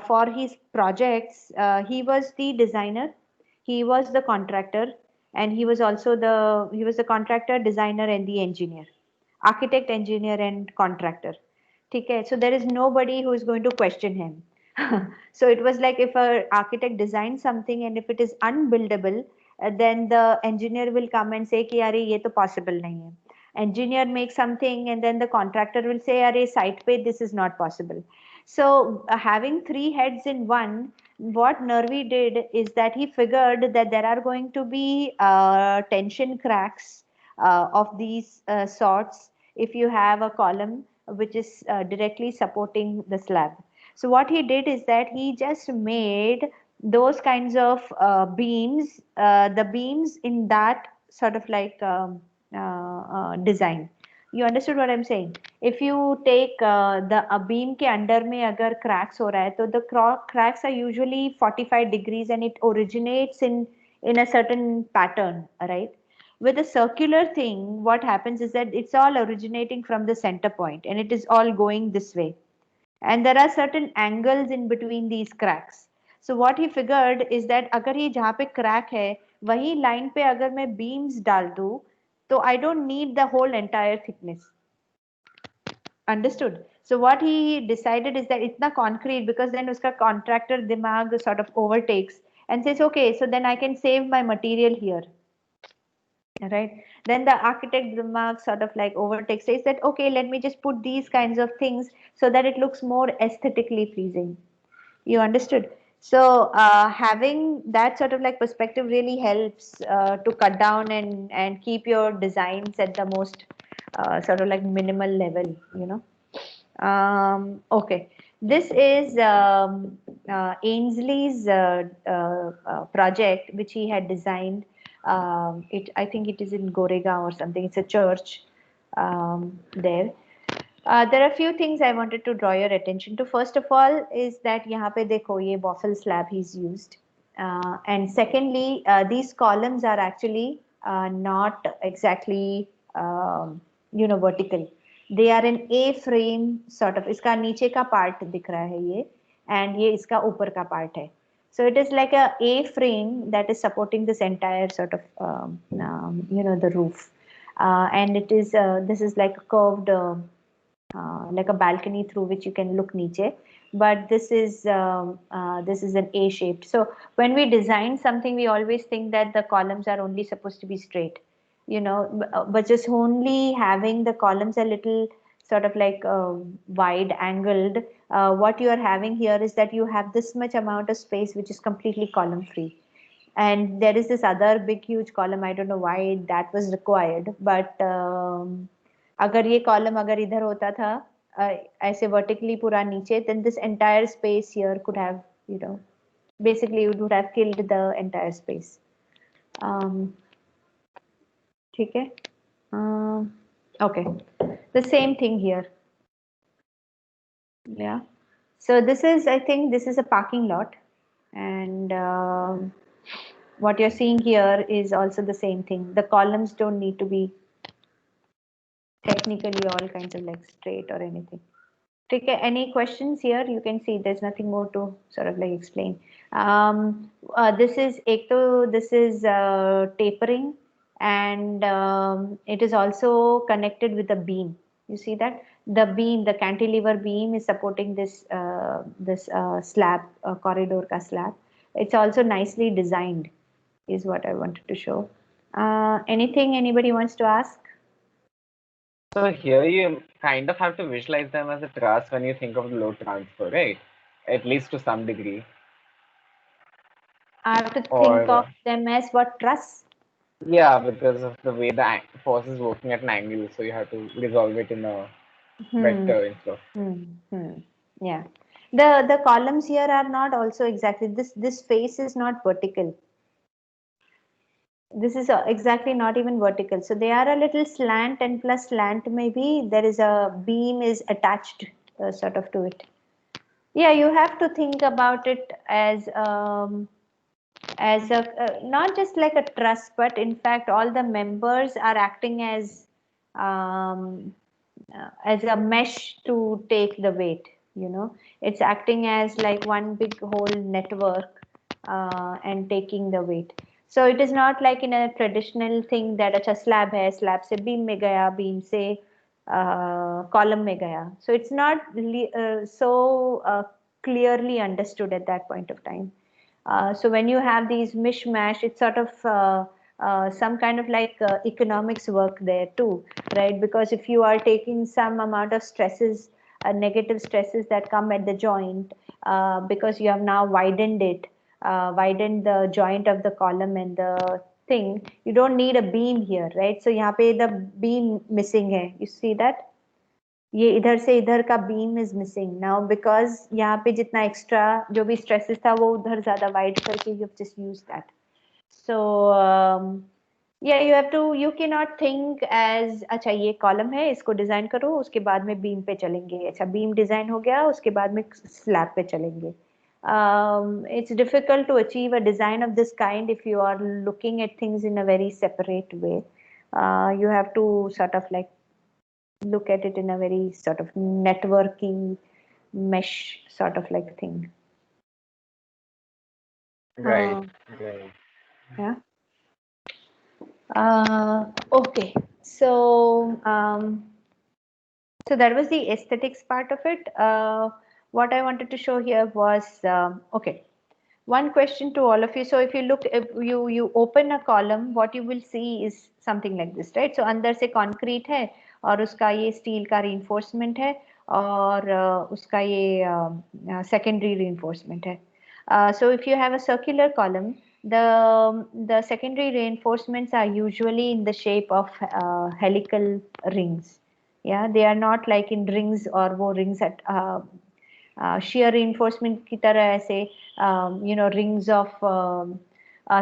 for his projects, he was the designer, he was the contractor, and he was the contractor, designer, and the engineer, architect, engineer, and contractor. Okay, so there is nobody who is going to question him. So it was like if a architect designs something and if it is unbuildable, then the engineer will come and say कि अरे ये तो possible नहीं है. Engineer makes something and then the contractor will say अरे site पे this is not possible. So having three heads in one, what Nervi did is that he figured that there are going to be tension cracks of these sorts if you have a column which is directly supporting the slab. So what he did is that he just made those kinds of beams, the beams in that sort of like design. You understood what I'm saying? If you take the beam के अंदर में अगर cracks हो रहा है, तो the cracks are usually 45 degrees and it originates in a certain pattern, right? With a circular thing, what happens is that it's all originating from the center point and it is all going this way. And there are certain angles in between these cracks. So what he figured is that अगर ये जहाँ पे crack है, वही line पे अगर मैं beams डाल दूँ, तो I don't need the whole entire thickness. Understood? So what he decided is that इतना concrete, because then उसका contractor दिमाग sort of overtakes and says, okay, so then I can save my material here. Right, then the architect remarks sort of like overtakes, says that okay, let me just put these kinds of things so that it looks more aesthetically pleasing. You understood? So having that sort of like perspective really helps to cut down and keep your designs at the most sort of like minimal level, okay. This is Ainsley's project, which he had designed. I think it is in Goregaon or something. It's a church there. There are a few things I wanted to draw your attention to. First of all, is that यहाँ पे देखो ये waffle slab he's used, and secondly, these columns are actually not exactly vertical. They are an A-frame sort of. इसका नीचे का part दिख रहा है ये, and ये इसका ऊपर का part है. So it is like a A-frame that is supporting this entire sort of the roof, and it is this is like a curved. Like a balcony through which you can look niche, but this is an A-shaped. So when we design something, we always think that the columns are only supposed to be straight, but just only having the columns a little sort of like wide angled. What you are having here is that you have this much amount of space which is completely column free, and there is this other big huge column. I don't know why that was required, but अगर ये column अगर इधर होता था ऐसे vertically पूरा नीचे, then this entire space here could have basically it would have killed the entire space. ठीक है. Okay, the same thing here. Yeah, so this is, I think this is a parking lot, and what you're seeing here is also the same thing. The columns don't need to be technically all kinds of like straight or anything. Okay, any questions here? You can see there's nothing more to sort of like explain. This is tapering, and it is also connected with the beam. You see that the beam, the cantilever beam, is supporting this slab, corridor ka slab. It's also nicely designed, is what I wanted to show. Anything anybody wants to ask? So here you kind of have to visualize them as a truss when you think of load transfer, right? At least to some degree. I have to think of them as what, truss? Yeah, because of the way the force is working at an angle, so you have to resolve it in a vector instead of. Yeah, the columns here are not also exactly this face is not vertical. This is exactly not even vertical, so they are a little slant, and plus slant maybe there is a beam is attached sort of to it. Yeah, you have to think about it as a not just like a truss, but in fact all the members are acting as a mesh to take the weight. It's acting as like one big whole network and taking the weight. So it is not like in a traditional thing that अच्छा slab है, slab से beam में गया, beam से column में गया. So it's not so clearly understood at that point of time. So when you have these mishmash, it's sort of some kind of like economics work there too, right? Because if you are taking some amount of stresses, negative stresses that come at the joint, because you have now widened it, widened the joint of the column and the thing, you don't need a beam here, right? So यहाँ पे the beam missing है, you see that? ये इधर से इधर का beam is missing now because यहाँ पे जितना एक्स्ट्रा जो भी स्ट्रेसेस था वो उधर ज्यादा वाइड करके you just use that. So yeah you can not think as अच्छा ये कॉलम है इसको डिजाइन करो उसके बाद में बीम पे चलेंगे. अच्छा बीम डिजाइन हो गया उसके बाद में स्लैब पे चलेंगे. It's difficult to achieve a design of this kind if you are looking at things in a very separate way. You have to sort of like look at it in a very sort of networking mesh sort of like thing. Right. Yeah. Okay. So so that was the aesthetics part of it. What I wanted to show here was okay. One question to all of you. So if you look, if you open a column, what you will see is something like this, right? So अंदर से concrete है और उसका ये steel का reinforcement है और उसका ये secondary reinforcement है. So if you have a circular column, the secondary reinforcements are usually in the shape of helical rings. Yeah, they are not like in rings or वो rings at shear reinforcement की तरह ऐसे rings of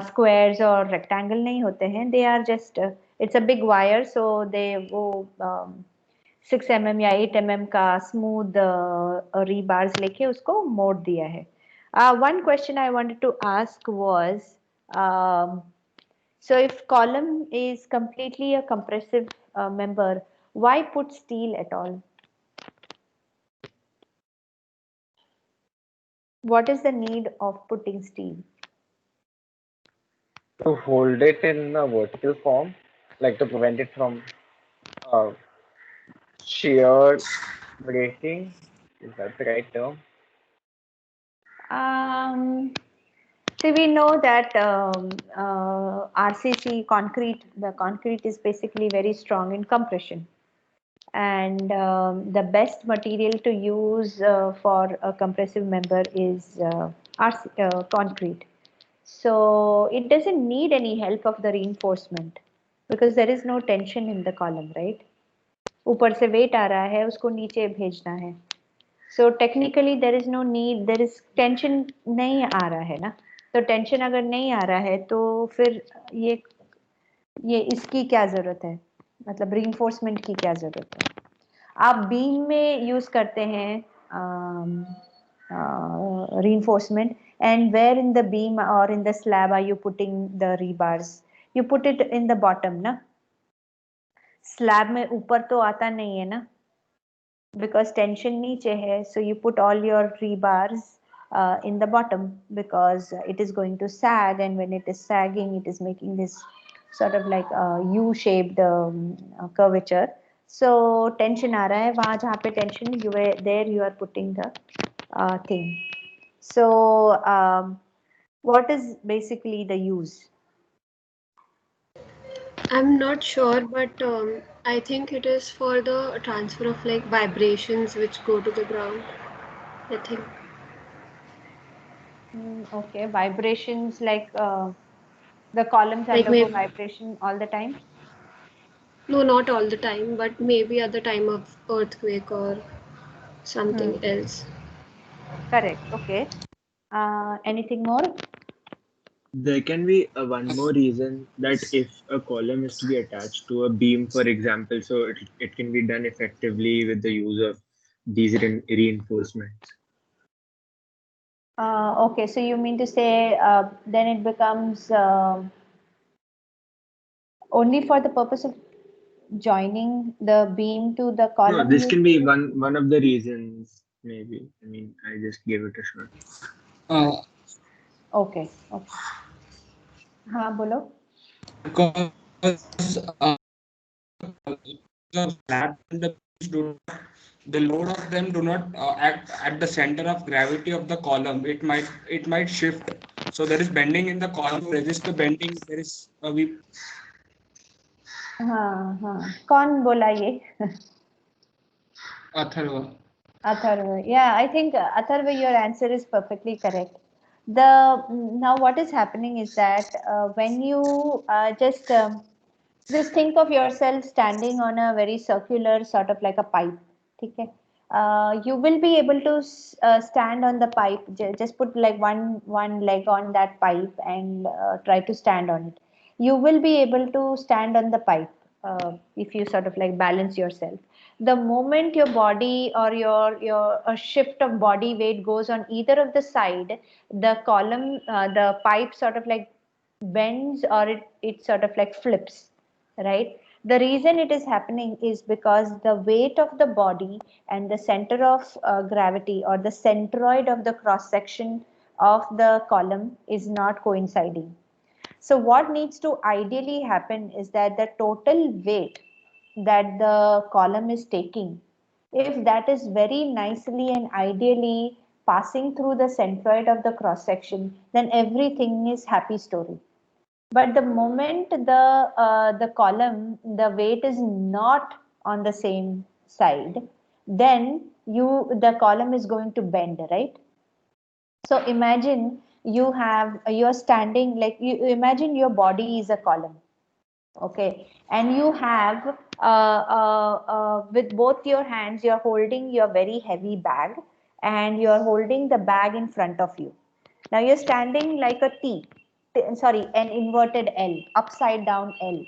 squares or rectangle नहीं होते हैं. They are just it's a big wire, so they वो 6 mm या 8 mm का smooth rebars लेके उसको मोड़ दिया है. One question I wanted to ask was, so if column is completely a compressive member, why put steel at all? What is the need of putting steel? To hold it in a vertical form, like to prevent it from uh, shear breaking. Is that the right term? See, we know that RCC concrete, the concrete is basically very strong in compression. And the best material to use for a compressive member is concrete. So it doesn't need any help of the reinforcement because there is no tension in the column, right? ऊपर से weight आ रहा है, उसको नीचे भेजना है. So technically there is no need, there is tension नहीं आ रहा है ना. तो tension अगर नहीं आ रहा है तो फिर ये इसकी क्या जरूरत है, मतलब reinforcement की क्या जरूरत है. आप बीम में यूज करते हैं reinforcement, and where in the beam or in the slab are you putting the rebars? You put it in the bottom ना. slab में ऊपर तो आता नहीं है ना, because tension नीचे है, so you put all your rebars in the bottom because it is going to sag, and when it is sagging it is making this sort of like a U-shaped curvature. So tension आ रहा है, वहाँ जहाँ पे tension there you are putting the thing. So what is basically the use? I'm not sure, but I think it is for the transfer of like vibrations which go to the ground. I think. Okay, vibrations like the columns Like undergo maybe vibration all the time. no, not all the time, but maybe at the time of earthquake or something else. Correct. Okay. Anything more? There can be one more reason that if a column is to be attached to a beam, for example, so it can be done effectively with the use of these reinforcements. Okay, so you mean to say then it becomes only for the purpose of joining the beam to the No, column? this can be one of the reasons, maybe. I mean, I just gave it a shot. Okay. Okay. हाँ बोलो. Because the slab and the beams the load of them do not act at the center of gravity of the column. It might shift. So there is bending in the column to resist the bending. There is हाँ हाँ. कौन बोला ये? Atharva. Atharva. Yeah, I think Atharva, your answer is perfectly correct. Now what is happening is that when you just think of yourself standing on a very circular sort of like a pipe. Okay. You will be able to stand on the pipe. Just put like one leg on that pipe and try to stand on it. You will be able to stand on the pipe if you sort of like balance yourself. The moment your body or your a shift of body weight goes on either of the side, the column, the pipe sort of like bends, or it sort of like flips, right? The reason it is happening is because the weight of the body and the center of gravity, or the centroid of the cross section of the column, is not coinciding. So what needs to ideally happen is that the total weight that the column is taking, if that is very nicely and ideally passing through the centroid of the cross section, then everything is happy story. But the moment the column, the weight is not on the same side, then the column is going to bend, right? So imagine you're standing, like you imagine your body is a column, okay, and you have with both your hands you're holding your very heavy bag, and you're holding the bag in front of you. Now you're standing like a sorry, an inverted L, upside down L.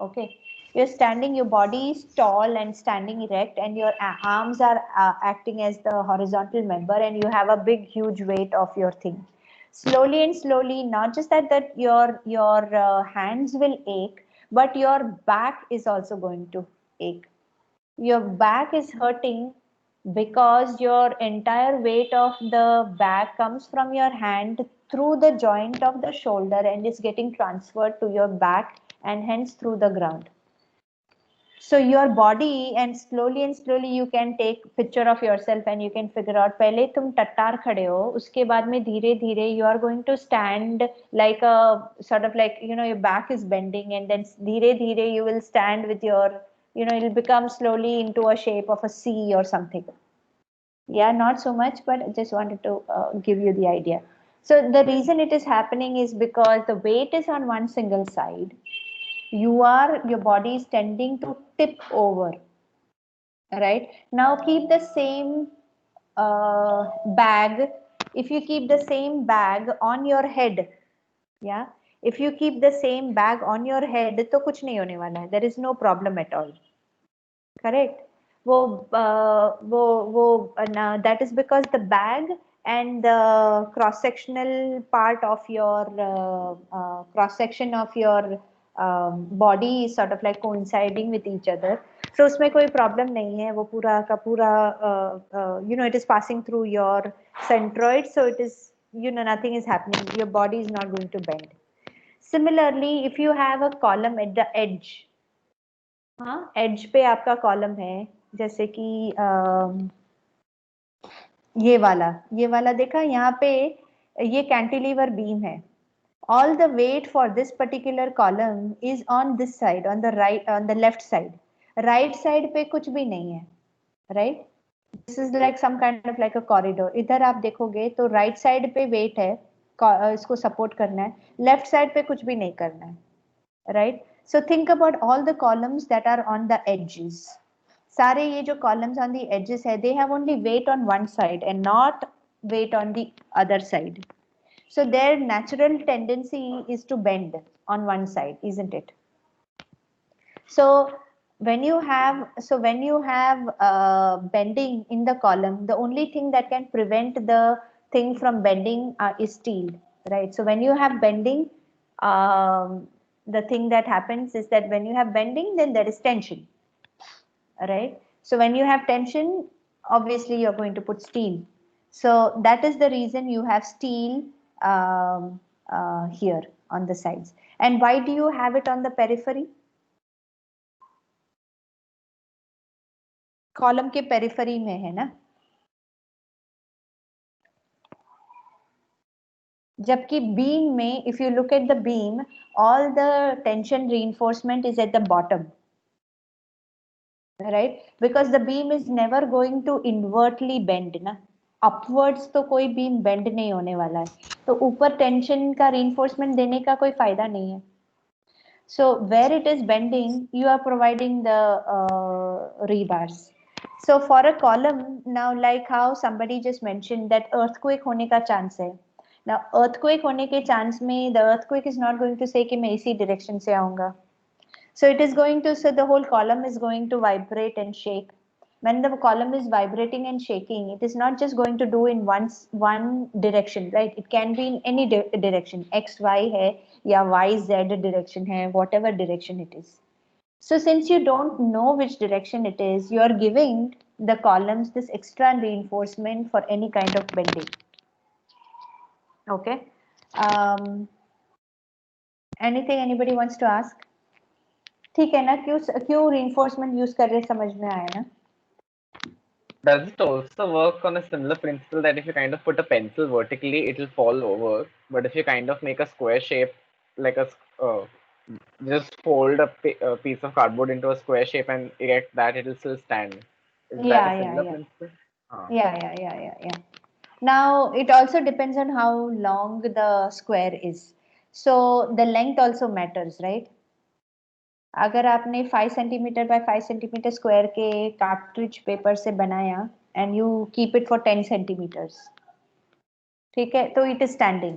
Okay. You're standing, your body is tall and standing erect, and your arms are acting as the horizontal member, and you have a big, huge weight of your thing. Slowly and slowly, not just that your hands will ache, but your back is also going to ache. Your back is hurting because your entire weight of the bag comes from your hand through the joint of the shoulder and is getting transferred to your back and hence through the ground. So your body, and slowly you can take picture of yourself and you can figure out, पहले तुम टट्टार खड़े हो, उसके बाद में धीरे धीरे you are going to stand like a sort of like, you know, your back is bending, and then धीरे धीरे you will stand with your, you know, it'll become slowly into a shape of a C or something. Yeah, not so much, but I just wanted to give you the idea. So the reason it is happening is because the weight is on one single side. Your body is tending to tip over. Right? Now keep the same bag. If you keep the same bag on your head, yeah, if you keep the same bag on your head, तो कुछ नहीं होने वाला है. There is no problem at all. Correct? That is because the bag and the cross-sectional part of your cross-section of your body is sort of like coinciding with each other. So उसमें कोई problem नहीं है. वो पूरा का पूरा you know, it is passing through your centroid, so it is, you know, nothing is happening. Your body is not going to bend. Similarly, if you have a column at the edge, हाँ, as पे आपका column है, जैसे कि ये वाला देखा, यहाँ पे ये कैंटिलीवर बीम है. All the weight for this particular column is on this side, on the right, on the left side. Right side पे कुछ भी नहीं है, right? This is like some kind of like a corridor. इधर आप देखोगे तो right side पे weight है, इसको support करना है. Left side पे कुछ भी नहीं करना है, right? So think about all the columns that are on the edges. सारे ये जो columns on the edges है, they have only weight on one side and not weight on the other side. So their natural tendency is to bend on one side, isn't it? So when you have bending in the column, the only thing that can prevent the thing from bending is steel, right? So when you have bending, the thing that happens is that when you have bending, then there is tension, right? So when you have tension, obviously you're going to put steel. So that is the reason you have steel here on the sides. And why do you have it on the periphery? Column के periphery में है ना, जबकि beam में, if you look at the beam, all the tension reinforcement is at the bottom, right? Because the beam is never going to invertly bend ना, upwards तो कोई beam bend नहीं होने वाला है, तो ऊपर tension का reinforcement देने का कोई फायदा नहीं है. So where it is bending, you are providing the rebars. So for a column, now like how somebody just mentioned that earthquake होने का chance है. Now earthquake होने के chance में, the earthquake is not going to say कि मैं इसी direction से आऊँगा. So it is going to, so the whole column is going to vibrate and shake. When the column is vibrating and shaking, it is not just going to do in one direction, right? It can be in any direction. X, Y है, या Y, Z direction है, whatever direction it is. So since you don't know which direction it is, you are giving the columns this extra reinforcement for any kind of bending. Okay. Anything anybody wants to ask? ठीक है ना, क्यों reinforcement use कर रहे, समझ में आया ना? Does it also work on a similar principle that if you kind of put a pencil vertically, it will fall over, but if you kind of make a square shape, like a just fold a piece of cardboard into a square shape and erect that, it will still stand. Is that a similar principle? Yeah. Now it also depends on how long the square is. So the length also matters, right? अगर आपने 5 cm by 5 cm square के cartridge paper से बनाया and you keep it for 10 centimeters. ठीक है, तो it is standing.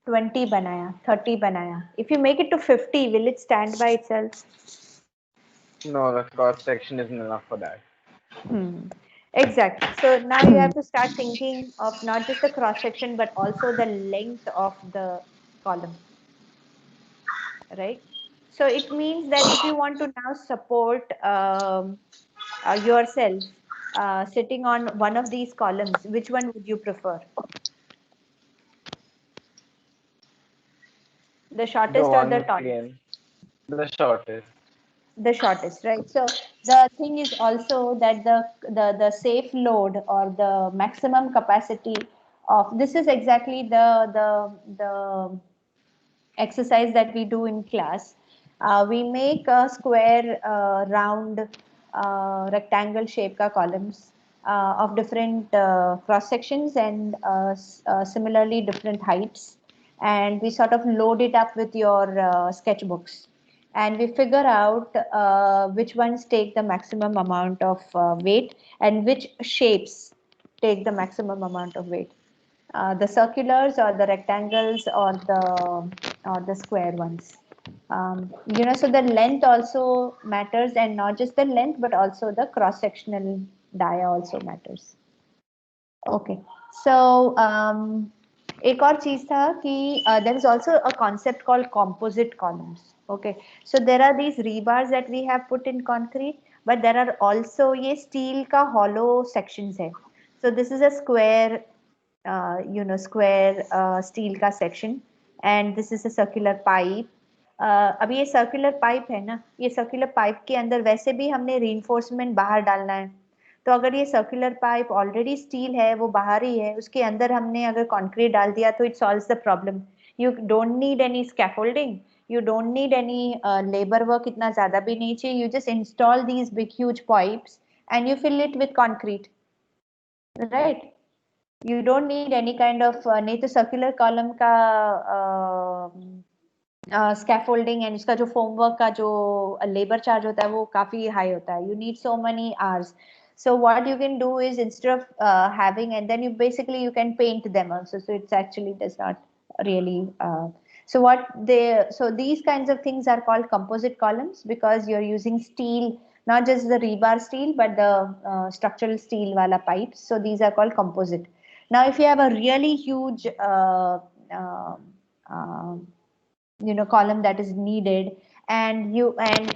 20 banaya, 30 banaya. If you make it to 50, will it stand by itself? No, the cross section isn't enough for that. Exactly. So now you have to start thinking of not just the cross section, but also the length of the column, right? So it means that if you want to now support yourself sitting on one of these columns, which one would you prefer? The shortest or the tallest? Again, the shortest. The shortest, right? So the thing is also that the safe load or the maximum capacity of this is exactly the exercise that we do in class. We make a square, round, rectangle shape ka columns of different cross sections and similarly different heights, and we sort of load it up with your sketchbooks, and we figure out which ones take the maximum amount of weight and which shapes take the maximum amount of weight. The circulars or the rectangles or the square ones. So the length also matters, and not just the length, but also the cross-sectional dia also matters. Okay, so एक और चीज था कि there is also a concept called composite columns. Okay, so there are these rebars that we have put in concrete, but there are also ये steel का hollow sections है. So this is a square, square steel का section, and this is a circular pipe. अब ये circular pipe है ना, ये circular pipe के अंदर वैसे भी हमने रीइंफोर्समेंट बाहर डालना है, तो अगर ये सर्कुलर पाइप ऑलरेडी स्टील है, वो बाहर ही है, उसके अंदर हमने अगर कंक्रीट डाल दिया तो it solves the problem. You don't need any scaffolding, you don't need any labor work, इतना ज़्यादा भी नहीं चाहिए. You just install these big huge pipes and you fill it with concrete, right? You don't need any kind of नहीं तो circular column का scaffolding and उसका जो फोमवर्क का जो लेबर चार्ज होता है वो काफी हाई होता है. You need so many hours. So what you can do is instead of having, and then you basically you can paint them also, so it's actually does not really so these kinds of things are called composite columns because you're using steel, not just the rebar steel but the structural steel wala pipes, so these are called composite. Now if you have a really huge column that is needed, and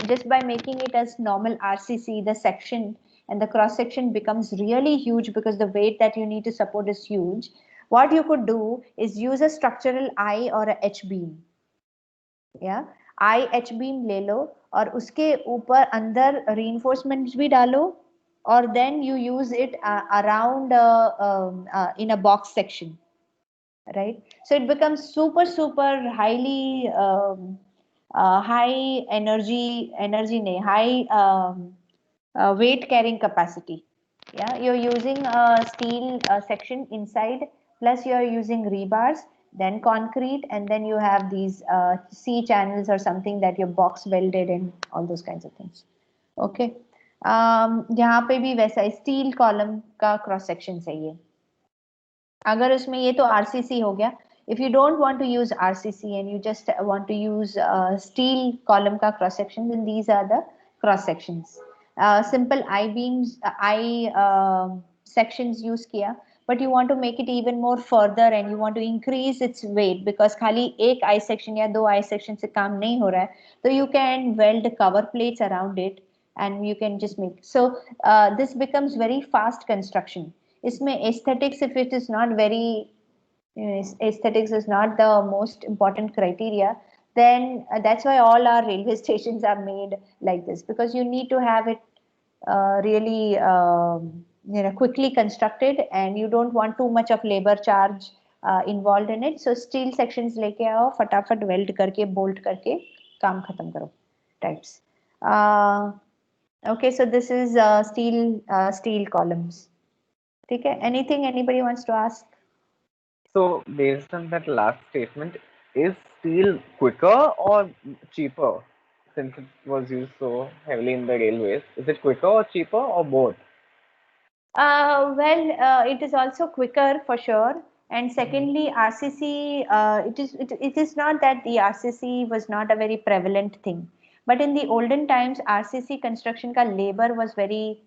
just by making it as normal RCC, the section and the cross section becomes really huge because the weight that you need to support is huge. What you could do is use a structural I or a H beam. Yeah, I H beam ले लो और उसके ऊपर अंदर reinforcements भी डालो, or then you use it around in a box section, right? So it becomes super highly high energy ne high weight carrying capacity. Yeah, you're using a steel section inside, plus you're using rebars, then concrete, and then you have these C channels or something that you're box welded in, all those kinds of things. Okay, यहाँ पे भी वैसा steel column का cross section चाहिए. अगर उसमें ये तो RCC हो गया. If you don't want to use RCC and you just want to use steel column का cross section, then these are the cross sections. Simple I beams, I sections use किया, but you want to make it even more further and you want to increase its weight because खाली एक I section या दो I section से काम नहीं हो रहा है, तो you can weld cover plates around it and you can just make. So this becomes very fast construction. इसमें aesthetics, if it is not very aesthetics is not the most important criteria, then that's why all our railway stations are made like this, because you need to have it really quickly constructed and you don't want too much of labor charge involved in it. So steel sections लेके आओ, फटाफट weld करके bolt करके काम खत्म करो types. Okay, so this is steel columns. ठीक है, anything anybody wants to ask? So based on that last statement, is steel quicker or cheaper since it was used so heavily in the railways? Is it quicker or cheaper or both? It is also quicker for sure. And secondly, RCC, it is not that the RCC was not a very prevalent thing. But in the olden times, RCC construction ka labor was very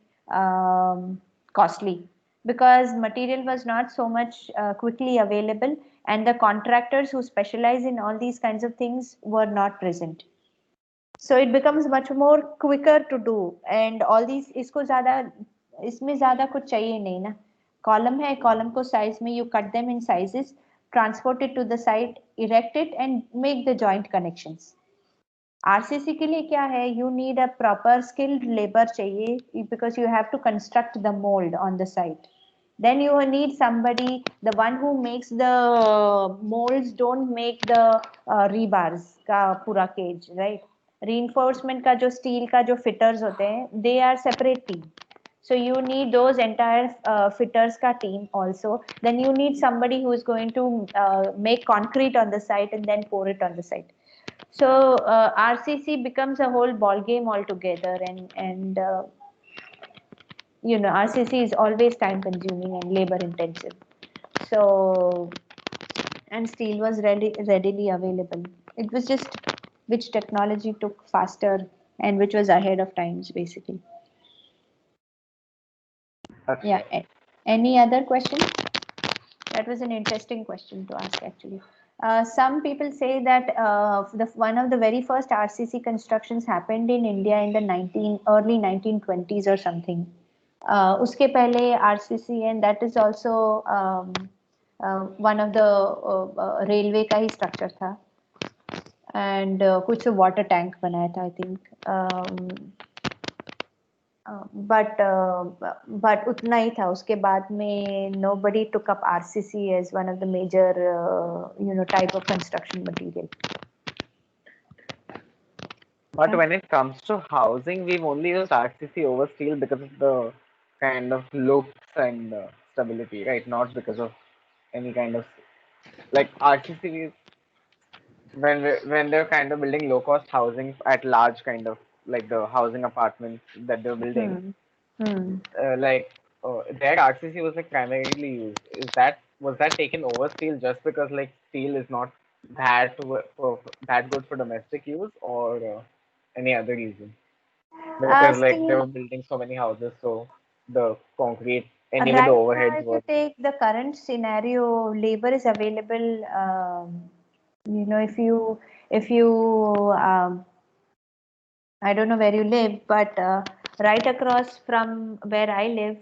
costly because material was not so much quickly available, and the contractors who specialize in all these kinds of things were not present. So it becomes much more quicker to do, and all these इसको ज़्यादा इसमें ज़्यादा कुछ चाहिए नहीं ना. Column है, column को size में you cut them in sizes, transport it to the site, erect it and make the joint connections. RCC के लिए क्या है, you need a proper skilled labor चाहिए because you have to construct the mold on the site. Then you need somebody, the one who makes the molds don't make the rebars का पूरा cage, right? Reinforcement का जो steel का जो fitters होते हैं, they are separate team. So you need those entire fitters ka team also. Then you need somebody who is going to make concrete on the site and then pour it on the site. So RCC becomes a whole ball game altogether, and RCC is always time consuming and labor intensive. So, and steel was readily available. It was just which technology took faster and which was ahead of times, basically. Yeah. Any other questions? That was an interesting question to ask, actually. Some people say that one of the very first RCC constructions happened in India in the early 1920s or something. Uske pehle RCC, and that is also one of the railway का ही structure था, and कुछ water tank बनाया था, I think. But उतना ही था. उसके बाद में nobody took up RCC as one of the major type of construction material. But when it comes to housing, we've only used RCC over steel because of the kind of looks and stability, right? Not because of any kind of like RCC. When they're kind of building low cost housing at large kind of like the housing apartments that they're building, their RCC was like primarily used. Was that taken over steel just because like steel is not that good for domestic use, or any other reason? Because like they were building so many houses, so the concrete and even the overheads were. If you take the current scenario, labor is available. If you I don't know where you live, but right across from where I live,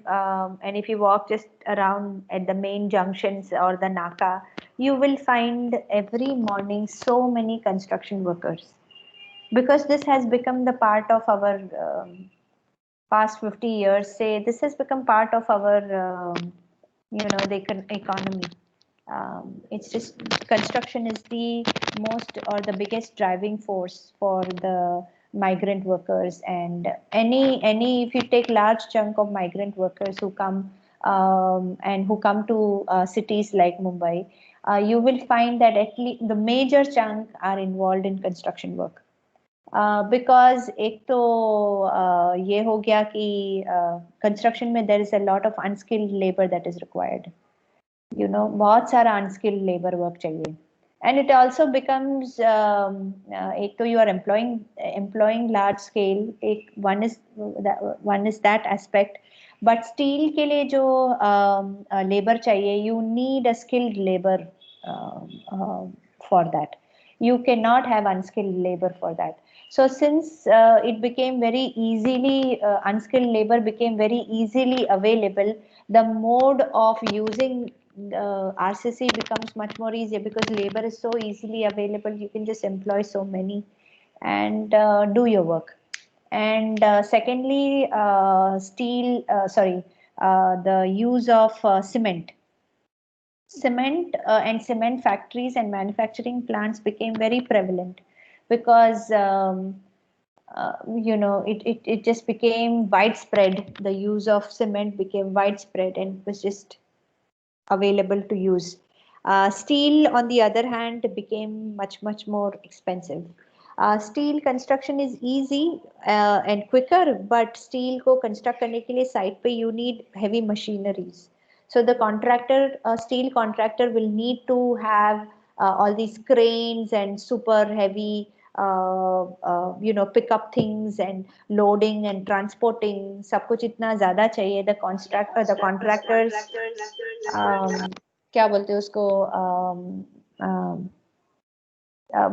and if you walk just around at the main junctions or the Naka, you will find every morning so many construction workers, because this has become the part of our past 50 years. Say this has become part of our the economy. It's just construction is the most or the biggest driving force for the migrant workers, and any if you take large chunk of migrant workers who come and who come to cities like Mumbai, you will find that at least the major chunk are involved in construction work. Because एक तो ये हो गया कि construction में there is a lot of unskilled labor that is required. बहुत सारा unskilled labor work चाहिए. And it also becomes एक तो you are employing large scale. One is that aspect. But steel के लिए जो labor चाहिए, you need a skilled labor for that. You cannot have unskilled labor for that. So since it became very easily, unskilled labor became very easily available, the mode of using RCC becomes much more easier because labor is so easily available. You can just employ so many and do your work. And secondly, the use of cement. Cement and cement factories and manufacturing plants became very prevalent because it just became widespread. The use of cement became widespread and was just available to use. Steel, on the other hand, became much more expensive. Steel construction is easy and quicker, but steel को construct करने के लिए site पे you need heavy machineries. So the contractor, steel contractor will need to have all these cranes and super heavy, pick up things and loading and transporting. सब कुछ इतना ज़्यादा चाहिए. The contractors, क्या बोलते हैं उसको?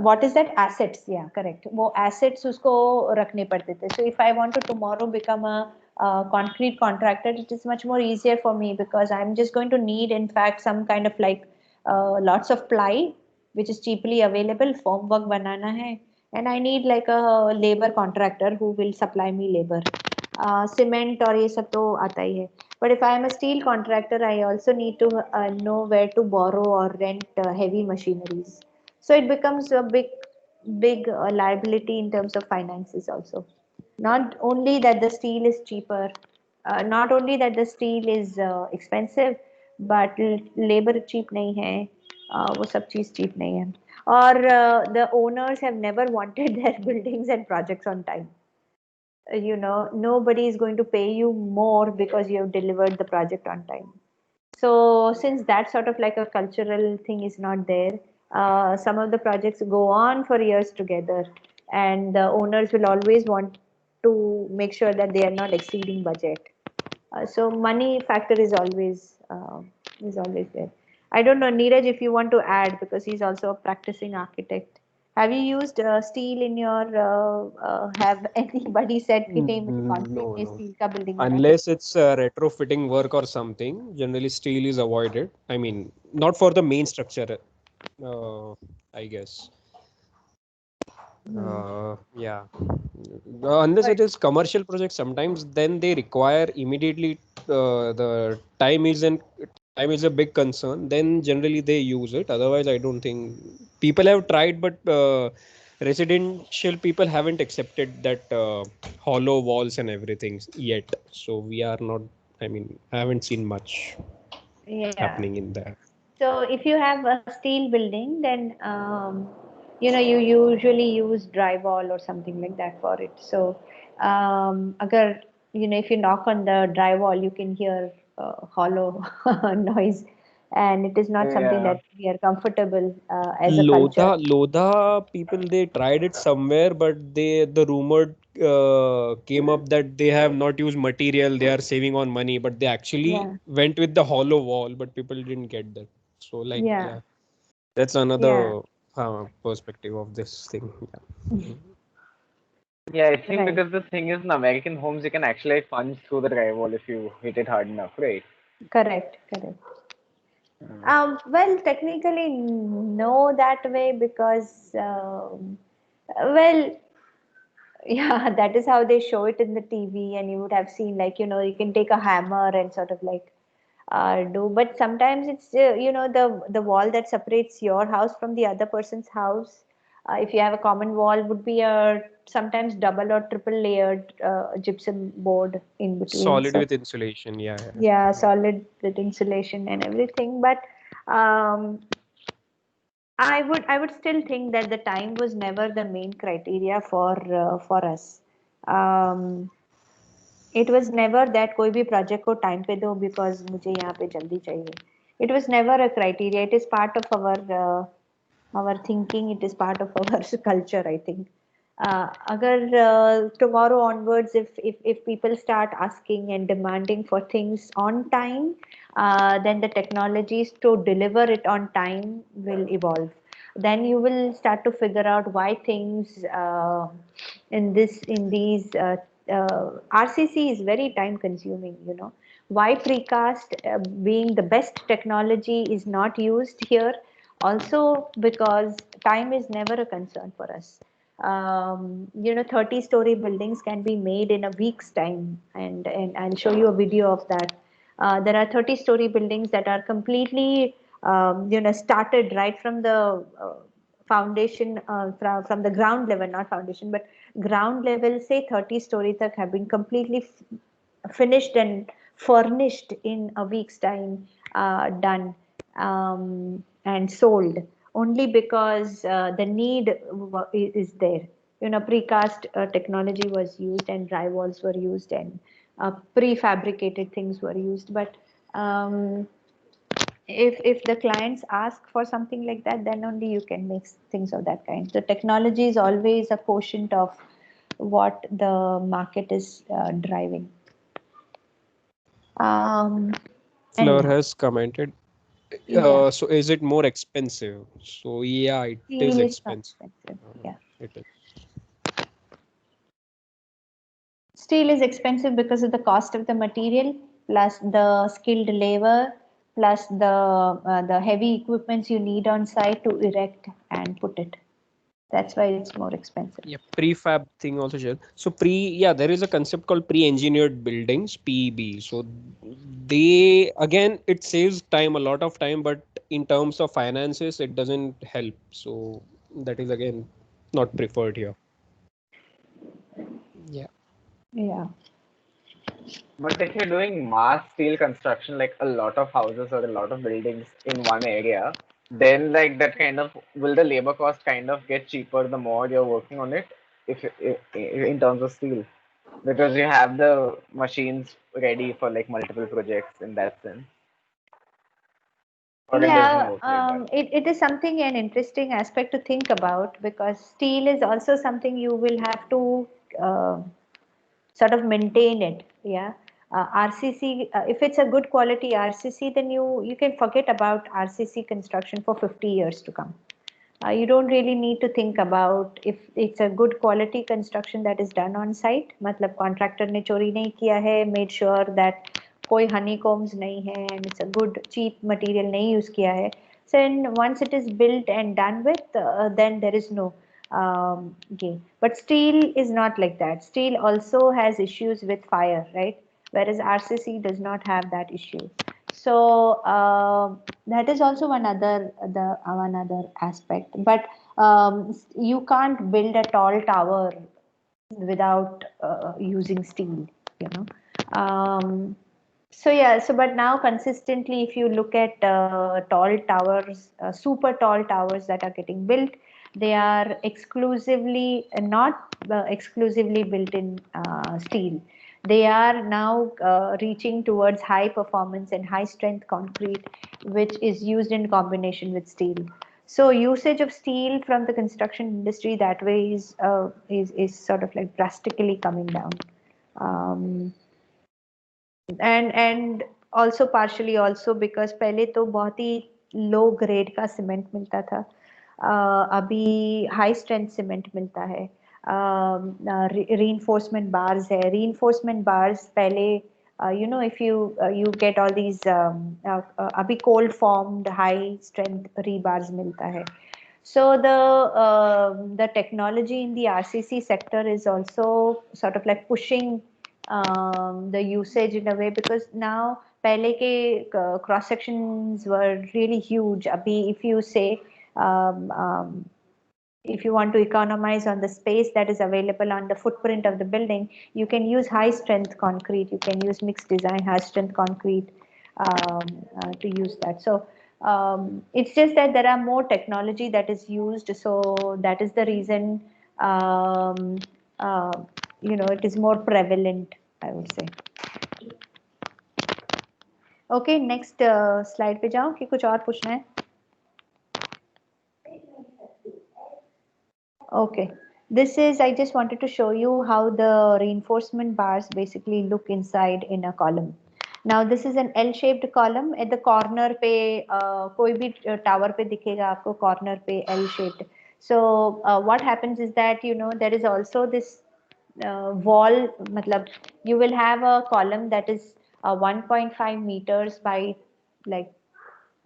What is that? Assets, yeah, correct. वो assets उसको रखने पड़ते थे. So if I want to tomorrow become a concrete contractor, it is much more easier for me because I'm just going to need, in fact, some kind of like lots of ply, which is cheaply available. Formwork बनाना है, and I need like a labor contractor who will supply me labor. Cement और ये सब तो आता ही है. But if I am a steel contractor, I also need to know where to borrow or rent heavy machineries. So it becomes a big liability in terms of finances also. Not only that the steel is cheaper, not only that the steel is expensive, but labor cheap नहीं है, वो सब चीज cheap नहीं है. Or the owners have never wanted their buildings and projects on time. Nobody is going to pay you more because you have delivered the project on time. So since that sort of like a cultural thing is not there, some of the projects go on for years together, and the owners will always want to make sure that they are not exceeding budget. So money factor is always there. I don't know, Neeraj, if you want to add, because he's also a practicing architect. Have you used steel in your? Have anybody said कि नहीं मुझे concrete No, में no. steel का building बनाना है? Unless it's retrofitting work or something, generally steel is avoided. I mean, not for the main structure, I guess. Yeah. Unless it is commercial project, sometimes then they require immediately the time is a big concern. Then generally they use it. Otherwise, I don't think people have tried, but residential people haven't accepted that hollow walls and everything yet. So we are not. I mean, I haven't seen much happening in there. So if you have a steel building, then you usually use drywall or something like that for it. So agar if you knock on the drywall, you can hear hollow noise, and it is not something Yeah. that we are comfortable as a culture. Lodha people, they tried it somewhere, but the rumored came up that they have not used material, they are saving on money, but they actually Yeah. went with the hollow wall, but people didn't get that. So like Yeah. that's another perspective of this thing. Yeah, I think Right. because the thing is in American homes, you can actually like, punch through the drywall if you hit it hard enough, right? Correct. Well, technically, no that way because, well, yeah, that is how they show it in the TV, and you would have seen like you can take a hammer and sort of like do. But sometimes it's the wall that separates your house from the other person's house. If you have a common wall, would be a sometimes double or triple layered gypsum board in between. Solid So, with insulation, yeah. solid with insulation and everything. But I would still think that the time was never the main criteria for us. It was never that कोई भी project को time पे दो because मुझे यहाँ पे जल्दी चाहिए. It was never a criteria. It is part of our thinking. It is part of our culture, I think. Agar tomorrow onwards, if people start asking and demanding for things on time, then the technologies to deliver it on time will evolve. Then you will start to figure out why things in these RCC is very time consuming. Why precast being the best technology is not used here. Also because time is never a concern for us. 30-story buildings can be made in a week's time, and I'll show you a video of that. There are 30-story buildings that are completely started right from the foundation, from the ground level, not foundation, but ground level, say 30 story tak have been completely finished and furnished in a week's time, done and sold. only because the need is there. Precast technology was used and drywalls were used and prefabricated things were used. But if the clients ask for something like that, then only you can make things of that kind. So technology is always a quotient of what the market is driving. Fleur Anyhow, has commented. yeah, So is it more expensive? So yeah, it is steel is not expensive. expensive. Yeah. It is. Steel is expensive because of the cost of the material, plus the skilled labor, plus the heavy equipments you need on site to erect and put it. That's why it's more expensive. Yeah, prefab thing also share. So yeah, there is a concept called pre-engineered buildings, PEB. So they, again, it saves time, a lot of time, but in terms of finances, it doesn't help. So that is again not preferred here. Yeah. Yeah. But if you're doing mass steel construction, like a lot of houses or a lot of buildings in one area, then like that kind of will the labor cost kind of get cheaper the more you're working on it, if in terms of steel, because you have the machines ready for like multiple projects in that sense, or it doesn't Yeah, work like that. it is something, an interesting aspect to think about, because steel is also something you will have to sort of maintain it. Yeah. RCC, if it's a good quality RCC, then you can forget about RCC construction for 50 years to come. You don't really need to think about if it's a good quality construction that is done on site. मतलब contractor ने चोरी नहीं किया है, made sure that कोई honeycombs नहीं है, and it's a good cheap material नहीं use किया है. So once it is built and done with, then there is no gain. But steel is not like that. Steel also has issues with fire, right? Whereas RCC does not have that issue. So that is also another aspect. But you can't build a tall tower without using steel. You know. So yeah, so but now consistently, if you look at tall towers, super tall towers that are getting built, they are not exclusively built in steel. They are now reaching towards high performance and high strength concrete, which is used in combination with steel. So usage of steel from the construction industry that way is sort of like drastically coming down. And also partially also because पहले तो बहुत ही low grade का cement मिलता था, अभी high strength cement मिलता है, reinforcement bars है, reinforcement bars पहले if you get all these अभी cold formed high strength rebars मिलता है. So the technology in the RCC sector is also sort of like pushing the usage in a way, because now पहले के cross sections were really huge. अभी if you say if you want to economize on the space that is available on the footprint of the building, you can use high strength concrete, you can use mixed design high strength concrete to use that. So it's just that there are more technology that is used, so that is the reason it is more prevalent, I would say. Okay, next slide पे जाओ कि कुछ और पूछना है. Okay, this is, I just wanted to show you how the reinforcement bars basically look inside in a column. Now this is an L-shaped column. At the corner पे कोई भी tower पे दिखेगा आपको corner पे L-shaped. So what happens is that there is also this wall, मतलब you will have a column that is 1.5 meters by like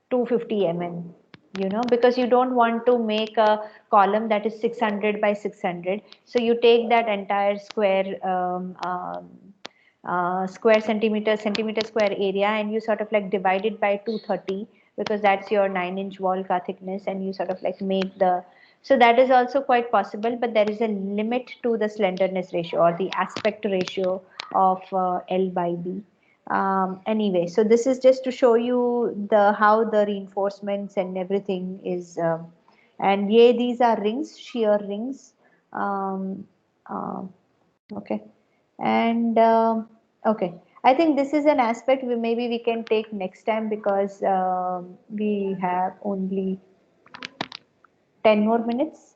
250 mm, because you don't want to make a column that is 600 by 600. So you take that entire square centimeter square area, and you sort of like divide it by 230, because that's your 9-inch wall ka thickness, and you sort of like make so that is also quite possible, but there is a limit to the slenderness ratio or the aspect ratio of L by B. Anyway, so this is just to show you how the reinforcements and everything is. And yeah, these are rings, shear rings. Um, okay, and okay, I think this is an aspect maybe we can take next time, because we have only 10 more minutes.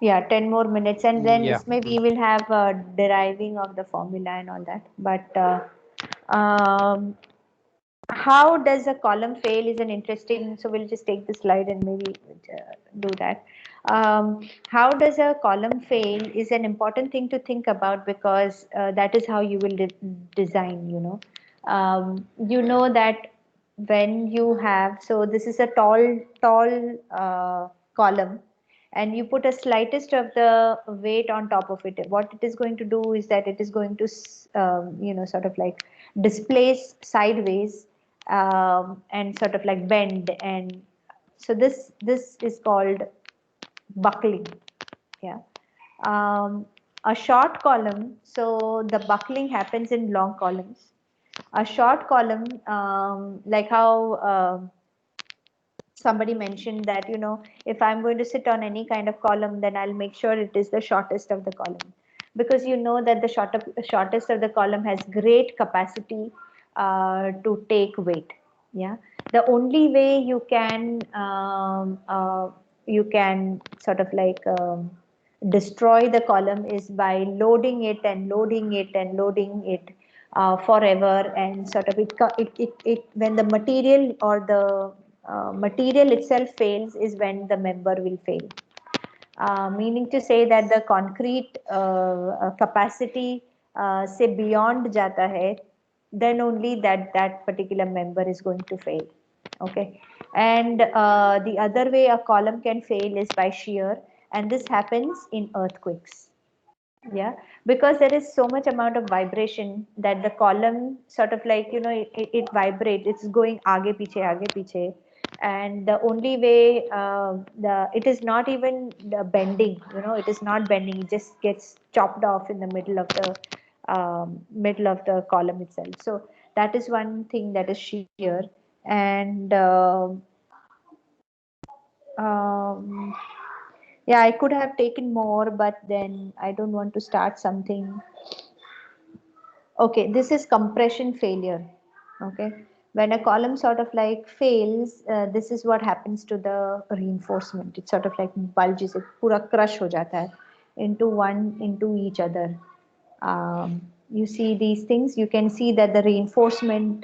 Yeah, 10 more minutes, and then Yeah. maybe we will have deriving of the formula and all that. But how does a column fail is an interesting, so we'll just take the slide and maybe do that. How does a column fail is an important thing to think about, because that is how you will design, you know that when you have, so this is a tall column, and you put a slightest of the weight on top of it, what it is going to do is that it is going to sort of like displace sideways, and sort of like bend, and so this is called buckling. Yeah. A short column, so the buckling happens in long columns. A short column, like how somebody mentioned that, if I'm going to sit on any kind of column, then I'll make sure it is the shortest of the column, because you know that the shortest of the column has great capacity to take weight. Yeah, the only way you can sort of like destroy the column is by loading it and loading it and loading it forever, and sort of it when the material or the material itself fails is when the member will fail. Meaning to say that the concrete capacity say beyond jata hai, then only that particular member is going to fail. Okay, and the other way a column can fail is by shear, and this happens in earthquakes. Yeah, because there is so much amount of vibration that the column sort of like, it vibrates, it's going aage piche, and the only way the it is not even the bending, it is not bending, it just gets chopped off in the middle of the column itself. So that is one thing, that is shear. And um, yeah, I could have taken more, but then I don't want to start something. Okay, this is compression failure. Okay, when a column sort of like fails, this is what happens to the reinforcement. It sort of like bulges, it pura crush ho jata hai into each other. You see these things, you can see that the reinforcement,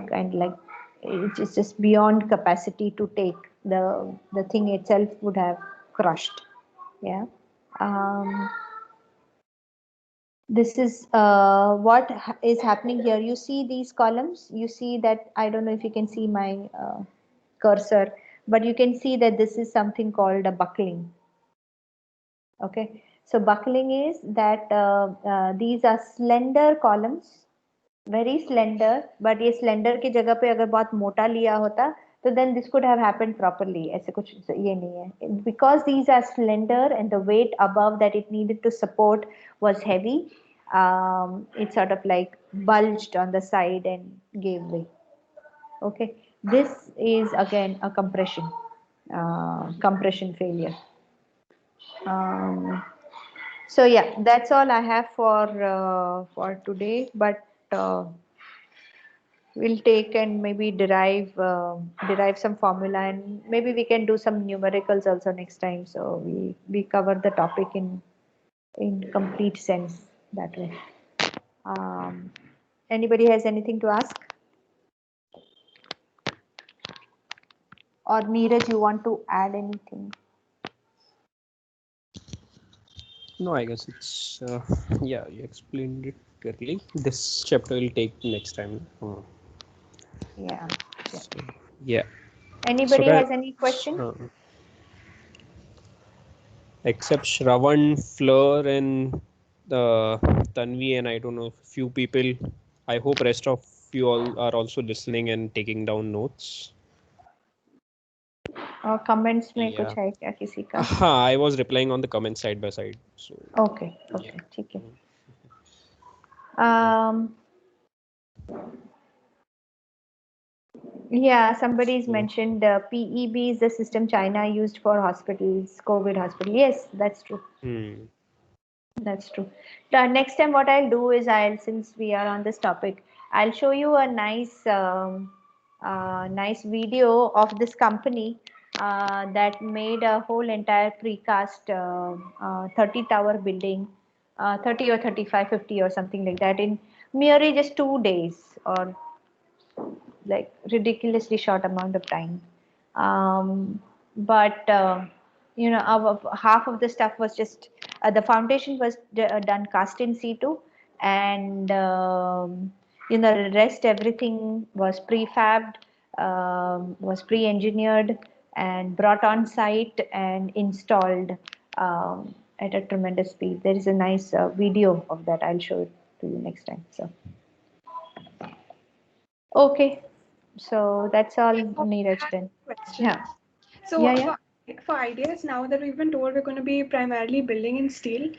kind of like it's just beyond capacity to take. The thing itself would have crushed. Yeah. Um, this is what is happening here. You see these columns, you see that, I don't know if you can see my cursor, but you can see that this is something called a buckling. Okay, so buckling is that these are slender columns, very slender, but ये slender की जगह पे अगर बहुत मोटा लिया होता, तो then this could have happened properly. ऐसे कुछ ये नहीं है, because these are slender and the weight above that it needed to support was heavy. It sort of like bulged on the side and gave way. Okay, this is again a compression failure. So yeah, that's all I have for today. But we'll take and maybe derive some formula, and maybe we can do some numericals also next time. So we cover the topic in complete sense that way. Anybody has anything to ask? Or Neeraj, you want to add anything? No, I guess it's yeah, you explained it clearly. This chapter will take next time. Yeah. So, yeah. Anybody So, has any question? Except Shravan, Fleur, and Tanvi, and I don't know, few people. I hope rest of you all are also listening and taking down notes. और comments में Yeah. कुछ है क्या किसी का? I was replying on the comments side by side. So Okay, yeah. ठीक है. Yeah, somebody's mentioned PEB is the system China used for hospitals, COVID hospital. Yes, that's true. That's true. Next time, what I'll do is since we are on this topic, I'll show you a nice, nice video of this company that made a whole entire precast 30-tower building, 30 or 35, 50 or something like that in merely just 2 days or like ridiculously short amount of time. But you know, half of the stuff was just the foundation was done cast in situ, and you know, the rest everything was prefabbed, was pre-engineered and brought on site and installed at a tremendous speed. There is a nice video of that. I'll show it to you next time. So okay. So that's all, Neeraj, then. Question. Yeah. So Yeah. for ideas, now that we've been told we're going to be primarily building in steel,